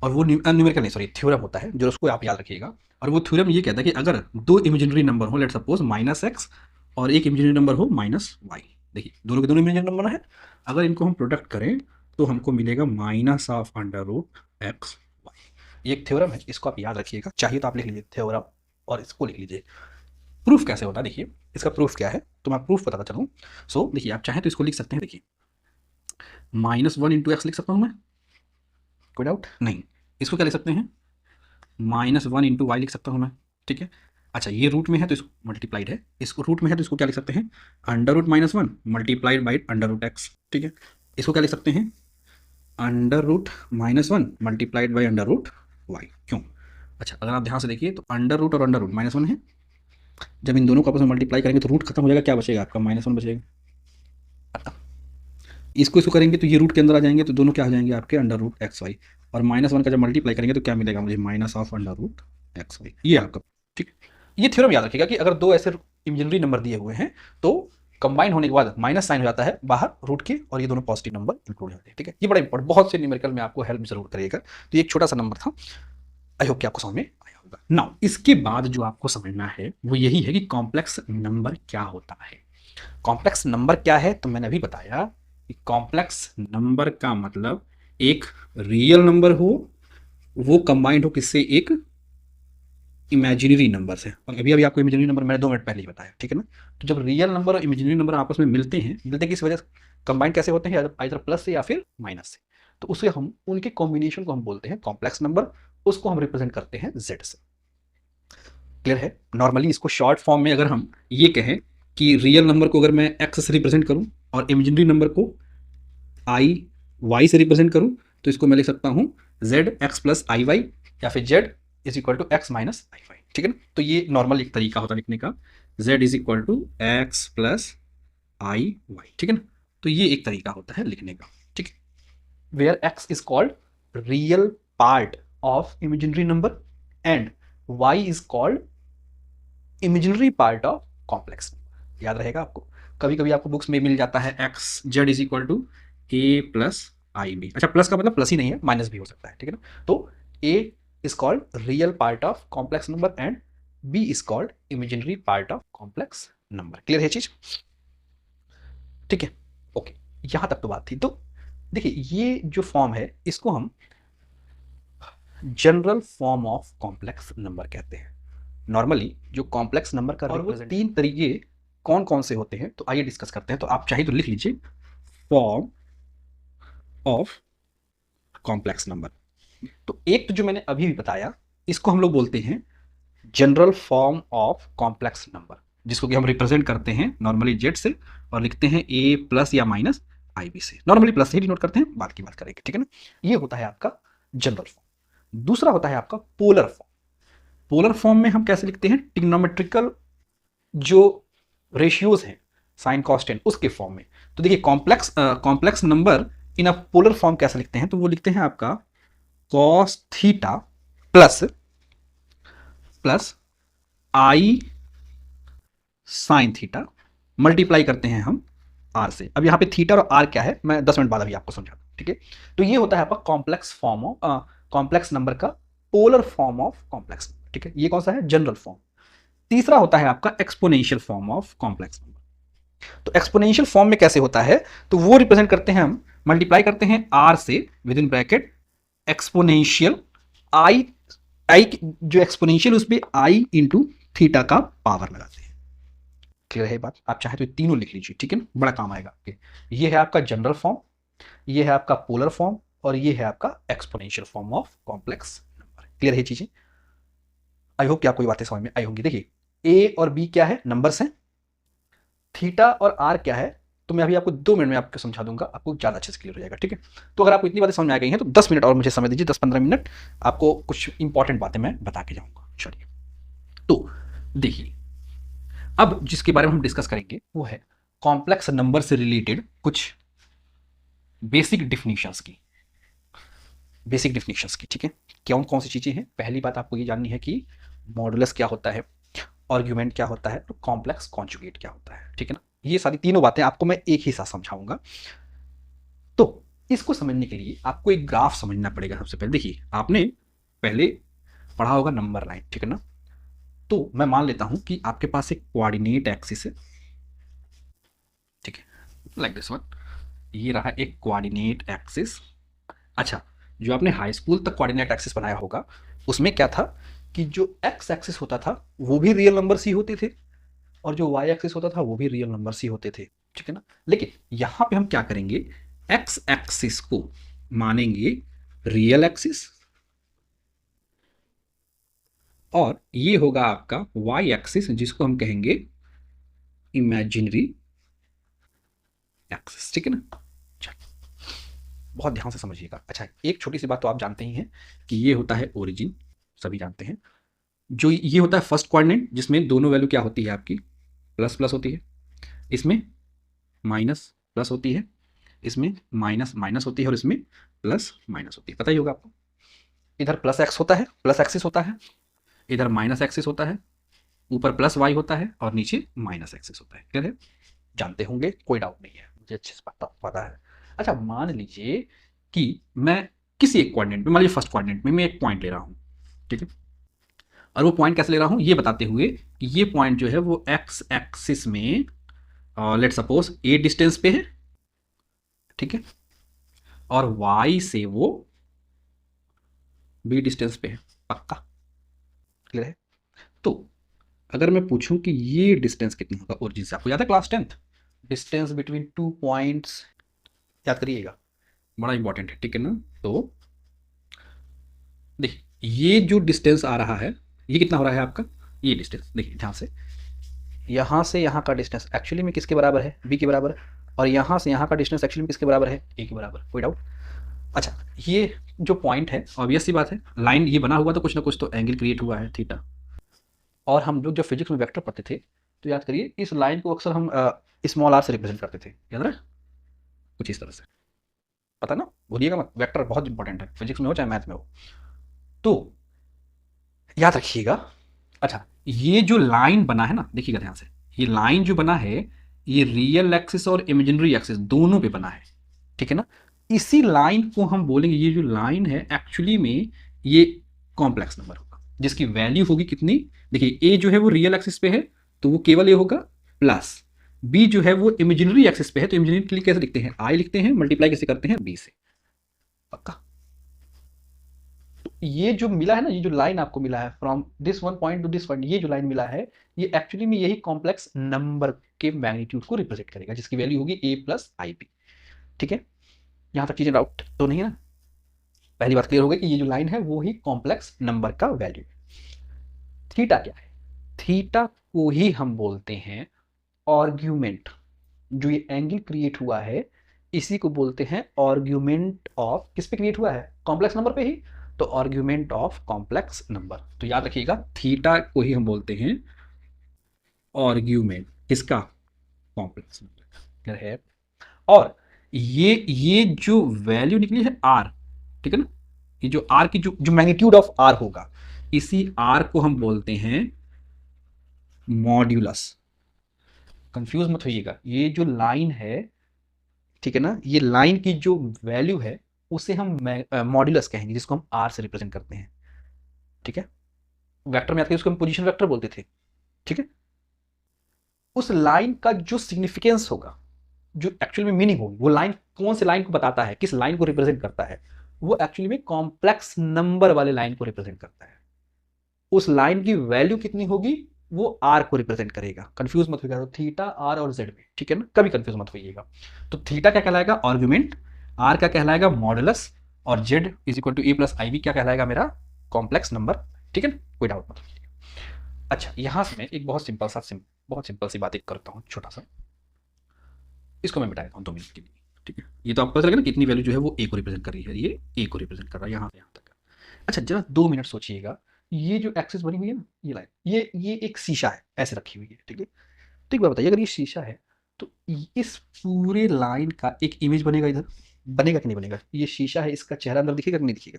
और वो न्यूमेरिकल नहीं, सॉरी, थ्योरम होता है, जो उसको आप याद रखिएगा। और वो थ्योरम ये कहता है कि अगर दो इमेजिनरी नंबर हो, लेट सपोज -x और एक इमेजिनरी नंबर हो -y, देखिए दोनों के दोनों इमेजिनरी नंबर है, अगर इनको हम प्रोडक्ट करें तो हमको मिलेगा -√x। ये एक थ्योरम है, इसको आप याद रखिएगा, चाहिए तो आप लिख लीजिए थ्योरम और इसको लिख लीजिए। प्रूफ कैसे होता है, देखिए इसका प्रूफ क्या है, तो मैं प्रूफ बताता चलूँ। सो देखिए आप चाहें तो इसको लिख सकते हैं, देखिए -1 × x लिख सकता हूँ मैं, कोई डाउट नहीं। इसको क्या लिख सकते हैं, -1 × y लिख सकता हूँ मैं। ठीक है, अच्छा ये रूट में है तो इसको मल्टीप्लाइड है, इसको रूट में है तो इसको क्या लिख सकते हैं, √-1 मल्टीप्लाइड बाई √x। ठीक है, इसको क्या लिख सकते हैं, √-1 मल्टीप्लाइड बाई √y। क्यों, अच्छा, अगर आप ध्यान से देखिए तो अंडर रूट और अंडर रूट -1 है। जब इन दोनों को आपस में मल्टीप्लाई करेंगे तो रूट खत्म हो जाएगा, क्या बचेगा आपका -1 बचेगा। इसको इसको करेंगे तो ये रूट के अंदर आ जाएंगे, तो दोनों क्या हो जाएंगे आपके अंडर रूट एक्स वाई, और -1 का जब मल्टीप्लाई करेंगे तो क्या मिलेगा मुझे, minus of under root X Y, ये आपका। ठीक, ये थ्योरम याद रखिएगा कि अगर दो ऐसे इमेजिनरी नंबर दिए हुए हैं तो कंबाइन होने के बाद माइनस साइन हो जाता है बाहर रूट के, और ये दोनों पॉजिटिव नंबर इंक्लूड हो जाते हैं। ठीक है, ये बड़ा इंपॉर्टेंट, बहुत से न्यूमेरिकल में आपको हेल्प जरूर करिएगा। तो ये एक छोटा सा नंबर था, आई होप कि आपको समझ में आया होगा। नाउ इसके बाद जो आपको समझना है वो यही है कि कॉम्प्लेक्स नंबर क्या होता है। कॉम्प्लेक्स नंबर क्या है, तो मैंने अभी बताया कि कॉम्प्लेक्स नंबर का मतलब एक रियल नंबर हो, वो कंबाइंड हो किससे, एक इमेजिनरी नंबर से। और अभी अभी आपको इमेजिनरी नंबर मैंने 2 मिनट पहले ही बताया, ठीक है ना। तो जब रियल नंबर और इमेजिनरी नंबर आपस में मिलते हैं, मिलते किस वजह से, कंबाइंड कैसे होते हैं, आइदर प्लस से या फिर माइनस से, तो उसे हम उनके कॉम्बिनेशन को हम बोलते हैं कॉम्प्लेक्स नंबर, उसको हम रिप्रेजेंट करते हैं जेड से। क्लियर है। नॉर्मली इसको शॉर्ट फॉर्म में अगर हम ये कहें कि रियल नंबर को अगर मैं एक्स से रिप्रेजेंट करूं और इमेजिनरी नंबर को आई वाई से रिप्रेजेंट करूं, तो इसको मैं लिख सकता हूं Z X plus I Y, या फिर Z is equal to X minus I Y. ठीक है ना, तो ये नॉर्मल एक तरीका होता है लिखने का, Z is equal to X plus I Y. ठीक है ना, तो ये एक तरीका होता है लिखने का। ठीक है, where X is called real part of imaginary number and Y is called imaginary part of complex. याद रहेगा आपको, कभी कभी आपको बुक्स में मिल जाता है X Z is equal to A plus I B. अच्छा, प्लस का मतलब प्लस ही नहीं है, माइनस भी हो सकता है। ठीक है ना, तो A is called real part of complex number and B is called imaginary part of complex number. Clear है चीज। ठीक है, ओके, यहां तक तो बात थी। तो देखिए ये जो फॉर्म है इसको हम general form of complex number कहते हैं। नॉर्मली जो कॉम्प्लेक्स नंबर का, और वो 3 तरीके कौन कौन से होते हैं, तो आइए डिस्कस करते हैं। तो आप चाहिए तो लिख लीजिए, फॉर्म ऑफ कॉम्प्लेक्स नंबर। तो एक तो जो मैंने अभी भी बताया, इसको हम लोग बोलते हैं general form of complex number, जिसको कि हम रिप्रेजेंट करते हैं नॉर्मली जेड से और लिखते हैं ए प्लस या माइनस आई बी से। नॉर्मली प्लस से ही डिनोट करते हैं, बाद की बात करेंगे। ठीक है ना, ये होता है आपका जनरल फॉर्म। दूसरा होता है आपका पोलर फॉर्म। पोलर फॉर्म में हम कैसे लिखते हैं, ट्रिग्नोमेट्रिकल जो रेशियोज हैं साइन कॉस टेन, उसके फॉर्म में। तो देखिए complex number in a polar form कैसे लिखते हैं, तो वो लिखते हैं आपका कॉस थीटा प्लस प्लस आई साइन थीटा, मल्टीप्लाई करते हैं हम आर से। अब यहाँ पे थीटा और आर क्या है मैं 10 मिनट बाद अभी आपको समझाता हूँ। ठीक है, तो ये होता है आपका complex form of complex number का polar form of complex number. ठीक है, ये कौन सा है, जनरल फॉर्म। तीसरा होता है आपका exponential form of complex number. तो एक्सपोनेंशियल फॉर्म में कैसे होता है, तो वो रिप्रेजेंट करते हैं हम, मल्टीप्लाई करते हैं आर से विद इन ब्रैकेट एक्सपोनेंशियल आई, आई जो एक्सपोनेंशियल उस पर आई इंटू थीटा का पावर लगाते हैं। क्लियर है बात, आप चाहे तो ये तीनों लिख लीजिए। ठीक है ना, बड़ा काम आएगा आपके। ये है आपका जनरल फॉर्म, ये है आपका पोलर फॉर्म, और ये है आपका exponential form of complex number. Clear है चीजें, आई होप कि आपको ये बातें समझ में आई होंगी। देखिए ए और बी क्या है, नंबर्स हैं। थीटा और आर क्या है, तो मैं अभी आपको 2 मिनट में आपको समझा दूंगा, आपको ज़्यादा अच्छे से क्लियर हो जाएगा। ठीक है, तो अगर आपको इतनी बातें समझ में आ गई हैं तो 10 मिनट और मुझे समय दीजिए, 10-15 मिनट, आपको कुछ इंपॉर्टेंट बातें मैं बता के जाऊंगा। चलिए, तो देखिए अब जिसके बारे में हम डिस्कस करेंगे वो है कॉम्प्लेक्स नंबर से रिलेटेड कुछ बेसिक डिफिनीशंस की, बेसिक डिफिनीशंस की। ठीक है, कौन कौन सी चीज़ें हैं। पहली बात आपको ये जाननी है कि मॉडुलस क्या होता है, आर्ग्यूमेंट क्या होता है, और कॉम्प्लेक्स कॉन्जुगेट क्या होता है। ठीक है ना, ये सारी तीनों बातें आपको मैं एक ही साथ समझाऊंगा। तो इसको समझने के लिए आपको एक ग्राफ समझना पड़ेगा। सबसे पहले देखिए, आपने पहले पढ़ा होगा नंबर लाइन। ठीक है ना, तो मैं मान लेता हूं कि आपके पास एक कोऑर्डिनेट एक्सिस है। ठीक है, लाइक दिस वन, ये रहा एक कोऑर्डिनेट एक्सिस। अच्छा, जो आपने हाई स्कूल तक कोऑर्डिनेट एक्सिस बनाया होगा उसमें क्या था कि जो एक्स एक्सिस होता था वो भी रियल नंबर्स ही होते थे, और जो वाई एक्सिस होता था वो भी रियल नंबर्स ही होते थे। ठीक है ना, लेकिन यहां पे हम क्या करेंगे, एक्स एक्सिस को मानेंगे रियल एक्सिस, और ये होगा आपका वाई एक्सिस जिसको हम कहेंगे इमेजिनरी एक्सिस। ठीक है ना, बहुत ध्यान से समझिएगा। अच्छा, एक छोटी सी बात तो आप जानते ही हैं कि ये होता है ओरिजिन, सभी जानते हैं। जो ये होता है फर्स्ट क्वाड्रेंट, जिसमें दोनों वैल्यू क्या होती है आपकी, प्लस प्लस होती है, इसमें माइनस प्लस होती है, इसमें माइनस माइनस होती है, और इसमें प्लस माइनस होती है। पता ही होगा आपको, इधर प्लस एक्स होता है, प्लस एक्सिस होता है, इधर माइनस एक्सिस होता है, ऊपर प्लस वाई होता है और नीचे माइनस एक्सिस होता है। क्लियर है, जानते होंगे, कोई डाउट नहीं है, मुझे अच्छे से पता है। अच्छा, मान लीजिए कि मैं किसी एक क्वाड्रेंट में, मान लीजिए फर्स्ट क्वाड्रेंट में मैं एक पॉइंट ले रहा हूँ, ठीक है, और वो पॉइंट कैसे ले रहा हूँ ये बताते हुए कि ये पॉइंट जो है वो एक्स एक्सिस में लेट सपोज ए डिस्टेंस पे है, ठीक है, और वाई से वो बी डिस्टेंस पे है। पक्का क्लियर है। तो अगर मैं पूछूं कि ये डिस्टेंस कितनी होगा ओरिजिन से, आपको याद है class 10th, distance between 2 points, याद करिएगा, बड़ा इंपॉर्टेंट है, ठीक है ना। तो देखिए ये जो डिस्टेंस आ रहा है, ये कितना हो रहा है आपका, ये डिस्टेंस देखिए ध्यान से यहाँ का डिस्टेंस एक्चुअली में किसके बराबर है, बी के बराबर, और यहाँ से यहाँ का डिस्टेंस एक्चुअली में किसके बराबर है, ए के बराबर। कोई डाउट। अच्छा, ये जो पॉइंट है, ऑब्वियस सी बात है, लाइन ये बना हुआ तो कुछ ना कुछ तो एंगल क्रिएट हुआ है, थीटा। और हम लोग जब फिजिक्स में वेक्टर पढ़ते थे तो याद करिए, इस लाइन को अक्सर हम स्मॉल आर से रिप्रेजेंट करते थे, याद रहे, कुछ इस तरह से, पता ना, भूलिएगा मत, वेक्टर बहुत इंपॉर्टेंट है, फिजिक्स में हो चाहे मैथ में हो, तो याद रखिएगा। अच्छा, ये जो लाइन बना है ना, देखिएगा ध्यान से, ये लाइन जो बना है ये रियल एक्सिस और इमेजिनरी एक्सिस दोनों पे बना है, ठीक है ना। इसी लाइन को हम बोलेंगे, ये जो लाइन है एक्चुअली में ये कॉम्प्लेक्स नंबर होगा, जिसकी वैल्यू होगी कितनी, देखिए ए जो है वो रियल एक्सिस पे है तो वो केवल ये होगा प्लस, बी जो है वो इमेजिनरी एक्सिस पे है तो इमेजिनरी के लिए कैसे लिखते हैं, आई लिखते हैं, मल्टीप्लाई कैसे करते हैं, बी से। पक्का। ये जो मिला है ना, ये जो लाइन आपको मिला है from this one point two this point, ये जो लाइन मिला है ये एक्चुअली में यही कॉम्प्लेक्स नंबर के मैग्नीट्यूड को रिप्रेजेंट करेगा, जिसकी वैल्यू होगी ए प्लस आई बी। ठीक है, यहां तक चीजें डाउट तो नहीं है ना, पहली बात क्लियर हो गई कि ये जो लाइन है वो ही कॉम्प्लेक्स नंबर का वैल्यू है। थीटा क्या है, थीटा को ही हम बोलते हैं आर्ग्यूमेंट, जो ये एंगल क्रिएट हुआ है इसी को बोलते हैं आर्ग्यूमेंट ऑफ, किस पे क्रिएट हुआ है, कॉम्प्लेक्स नंबर पे ही, तो आर्ग्यूमेंट ऑफ कॉम्प्लेक्स नंबर। तो याद रखिएगा थीटा को ही हम बोलते हैं आर्ग्यूमेंट, किसका, कॉम्प्लेक्स नंबर का है। और ये जो वैल्यू निकली है आर, ठीक है ना, ये जो आर की जो मैग्नीट्यूड ऑफ आर होगा, इसी आर को हम बोलते हैं मॉड्यूलस। कंफ्यूज मत होइएगा, ये जो लाइन है, ठीक है ना, ये लाइन की जो वैल्यू है उसे हम मॉड्यूलस कहेंगे, जिसको हम आर से रिप्रेजेंट करते हैं। ठीक है, वेक्टर में आते हैं उसको हम पोजीशन वेक्टर बोलते थे। ठीक है, उस लाइन का जो सिग्निफिकेंस होगा, जो एक्चुअल में मीनिंग होगी, वो लाइन कौन से लाइन को बताता है, किस लाइन को रिप्रेजेंट करता है, वो एक्चुअली में कॉम्प्लेक्स नंबर वाले लाइन को रिप्रेजेंट करता है। उस लाइन की वैल्यू कितनी होगी, वो आर को रिप्रेजेंट करेगा। कंफ्यूज मत होइएगा, तो थीटा आर और जेड में, ठीक है ना, कभी कंफ्यूज मत होइएगा। तो थीटा क्या कहलाएगा, आर्गुमेंट, आर क्या कहलाएगा, मॉडुलस, और Z is equal to A plus I B क्या कहलाएगा, मेरा कॉम्प्लेक्स नंबर। ठीक है ना, कोई डाउट मत होइएगा। अच्छा, यहां से मैं एक बहुत सिंपल सी बात एक करता हूँ, छोटा सा, इसको मैं मिटा देता हूँ 2 मिनट के लिए। ठीक है, ये तो आपको पता लगा ना कितनी वैल्यू जो है वो ए को रिप्रेजेंट कर रही है, ये ए को रिप्रेजेंट कर रहा है यहाँ से यहाँ तक। अच्छा, जरा 2 मिनट सोचिएगा, ये जो एक्सिस बनी हुई है ना, ये लाइन, ये एक शीशा है, ऐसे रखी हुई है, ठीक है। तो एक बात बताइए, अगर ये शीशा है तो इस पूरे लाइन का एक इमेज बनेगा इधर, बनेगा कि नहीं बनेगा, ये शीशा है, इसका चेहरा अंदर दिखेगा कि नहीं दिखेगा।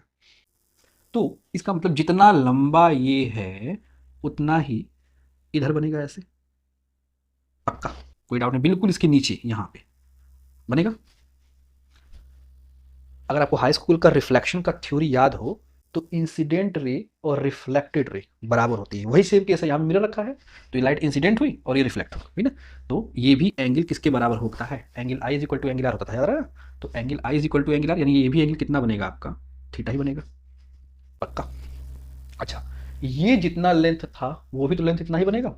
तो इसका मतलब जितना लंबा ये है उतना ही इधर बनेगा ऐसे, पक्का, कोई डाउट नहीं, बिल्कुल इसके नीचे यहाँ पे बनेगा। अगर आपको हाई स्कूल का रिफ्लेक्शन का थ्योरी याद हो तो इंसिडेंट रे और रिफ्लेक्टेड रे बराबर होती है, वही सेम केस है, यहाँ पे मिरर रखा है तो ये लाइट इंसिडेंट हुई और ये रिफ्लेक्ट हुई ना, तो ये भी एंगल किसके बराबर होता है, angle I is equal to angle R होता था, याद रहा। तो angle I is equal to angle R, यानी ये भी एंगल कितना बनेगा आपका, थीटा ही बनेगा, पक्का। अच्छा, ये जितना लेंथ था वो भी तो लेंथ इतना ही बनेगा।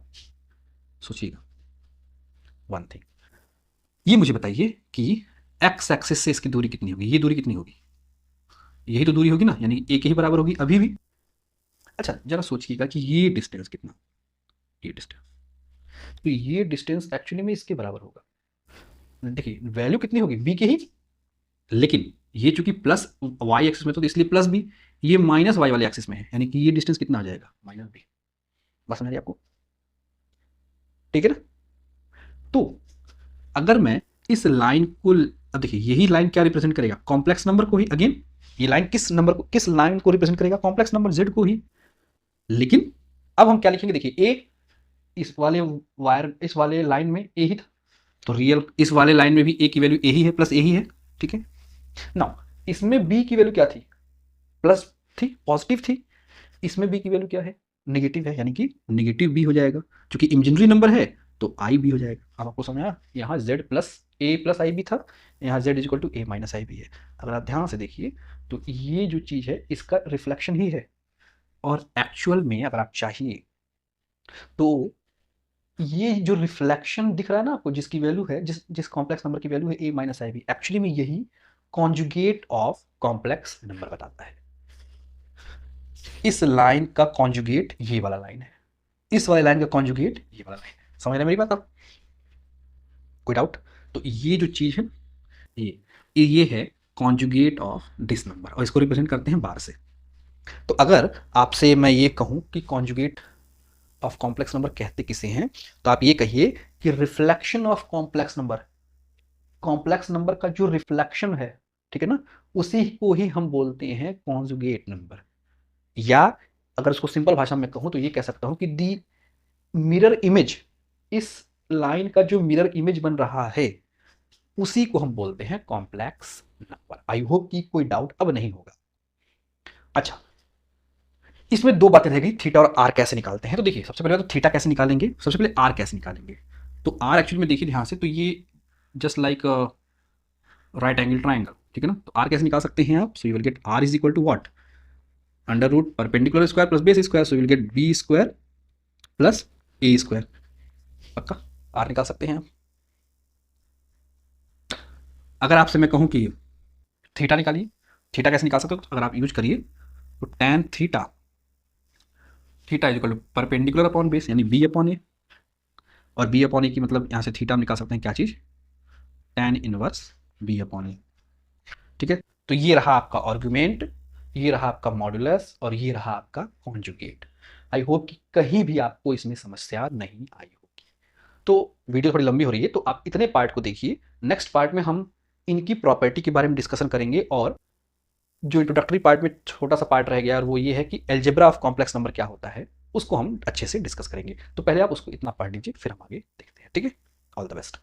सोचिएगा वन थिंग, ये मुझे बताइए कि एक्स एक्सिस से इसकी दूरी कितनी होगी, ये दूरी कितनी होगी, यही तो दूरी होगी ना, यानी एक ही बराबर होगी अभी भी। अच्छा, जरा सोचिएगा कि ये डिस्टेंस कितना, ये डिस्टेंस, तो ये डिस्टेंस एक्चुअली में इसके बराबर होगा, देखिए वैल्यू कितनी होगी बी की ही, लेकिन ये चूंकि प्लस वाई एक्सिस में तो इसलिए प्लस बी, ये माइनस वाई वाले एक्सिस में है, यानी कि ये डिस्टेंस कितना आ जाएगा माइनस बी। बस समझ आपको, ठीक है ना। तो अगर मैं इस लाइन को, अब देखिए यही लाइन क्या रिप्रेजेंट करेगा, कॉम्प्लेक्स नंबर को ही। अगेन ये लाइन किस नंबर को, किस लाइन को रिप्रेजेंट करेगा, कॉम्प्लेक्स नंबर z को ही। लेकिन अब हम क्या लिखेंगे, देखिए a इस वाले वायर, इस वाले लाइन में a ही था, तो रियल इस वाले लाइन में भी a की वैल्यू a ही है, प्लस a ही है, ठीक है। नाउ इसमें b की वैल्यू क्या थी, प्लस थी, पॉजिटिव थी। इसमें b की वैल्यू क्या है, नेगेटिव है, यानी कि नेगेटिव b हो जाएगा। क्योंकि इमेजिनरी नंबर है तो i भी हो जाएगा। अब आपको समझ आया, यहाँ z plus a plus i भी था, यहाँ z is equal to a minus i भी है। अगर आप ध्यान से देखिए तो ये जो चीज़ है इसका रिफ्लेक्शन ही है। और एक्चुअल में अगर आप चाहिए तो ये जो रिफ्लेक्शन दिख रहा है ना आपको, जिसकी वैल्यू है, जिस कॉम्प्लेक्स नंबर की वैल्यू है a माइनस आई भी, एक्चुअली में यही कॉन्जुगेट ऑफ कॉम्प्लेक्स नंबर बताता है। इस लाइन का कॉन्जुगेट ये वाला लाइन है, इस वाले लाइन का कॉन्जुगेट ये वाला लाइन है। समझ रहे मेरी बात आप, कोई डाउट? तो ये जो चीज है ये है कॉन्जुगेट ऑफ दिस नंबर, और इसको रिप्रेजेंट करते हैं बार से। तो अगर आपसे मैं ये कहूं कि कॉन्जुगेट ऑफ कॉम्प्लेक्स नंबर कहते किसे हैं, तो आप ये कहिए कि reflection of complex number, complex number का जो रिफ्लेक्शन है, ठीक है ना, उसी को ही हम बोलते हैं कॉन्जुगेट नंबर। या अगर उसको सिंपल भाषा में कहूं तो ये कह सकता हूं कि दी मिरर इमेज, इस लाइन का जो मिरर इमेज बन रहा है उसी को हम बोलते हैं कॉम्प्लेक्स नंबर। आई होप कि कोई डाउट अब नहीं होगा। अच्छा, इसमें दो बातें रहेगी, थीटा और आर कैसे निकालते हैं। तो देखिए सबसे पहले तो थीटा कैसे निकालेंगे, सबसे पहले आर कैसे निकालेंगे। तो आर एक्चुअली में देखिए ध्यान से, तो ये just like right angle triangle, ठीक है ना। तो आर कैसे निकाल सकते हैं आप, so you will get R is equal to what, under root perpendicular square plus base square, so you will get B square plus A square. पक्का आर निकाल सकते हैं आप। अगर आपसे मैं कहूं कि थीटा निकालिए, थीटा कैसे निकाल सकते हो, अगर आप यूज करिए तो tan theta, theta is equal to perpendicular upon base यानी बी अपॉन ए, और बी अपॉन ए की मतलब यहाँ से थीटा हम निकाल सकते हैं क्या चीज़, tan इनवर्स बी अपॉन ए, ठीक है। तो ये रहा आपका आर्गुमेंट, ये रहा आपका मॉड्यूलस, और ये रहा आपका कॉन्जुगेट। आई होप कि कहीं भी आपको इसमें समस्या नहीं आई होगी। तो वीडियो थोड़ी लंबी हो रही है तो आप इतने पार्ट को देखिए, नेक्स्ट पार्ट में हम इनकी प्रॉपर्टी के बारे में डिस्कशन करेंगे, और जो इंट्रोडक्टरी पार्ट में छोटा सा पार्ट रह गया और वो ये है कि अलजेब्रा ऑफ कॉम्प्लेक्स नंबर क्या होता है, उसको हम अच्छे से डिस्कस करेंगे। तो पहले आप उसको इतना पढ़ लीजिए, फिर हम आगे देखते हैं, ठीक है। All the best.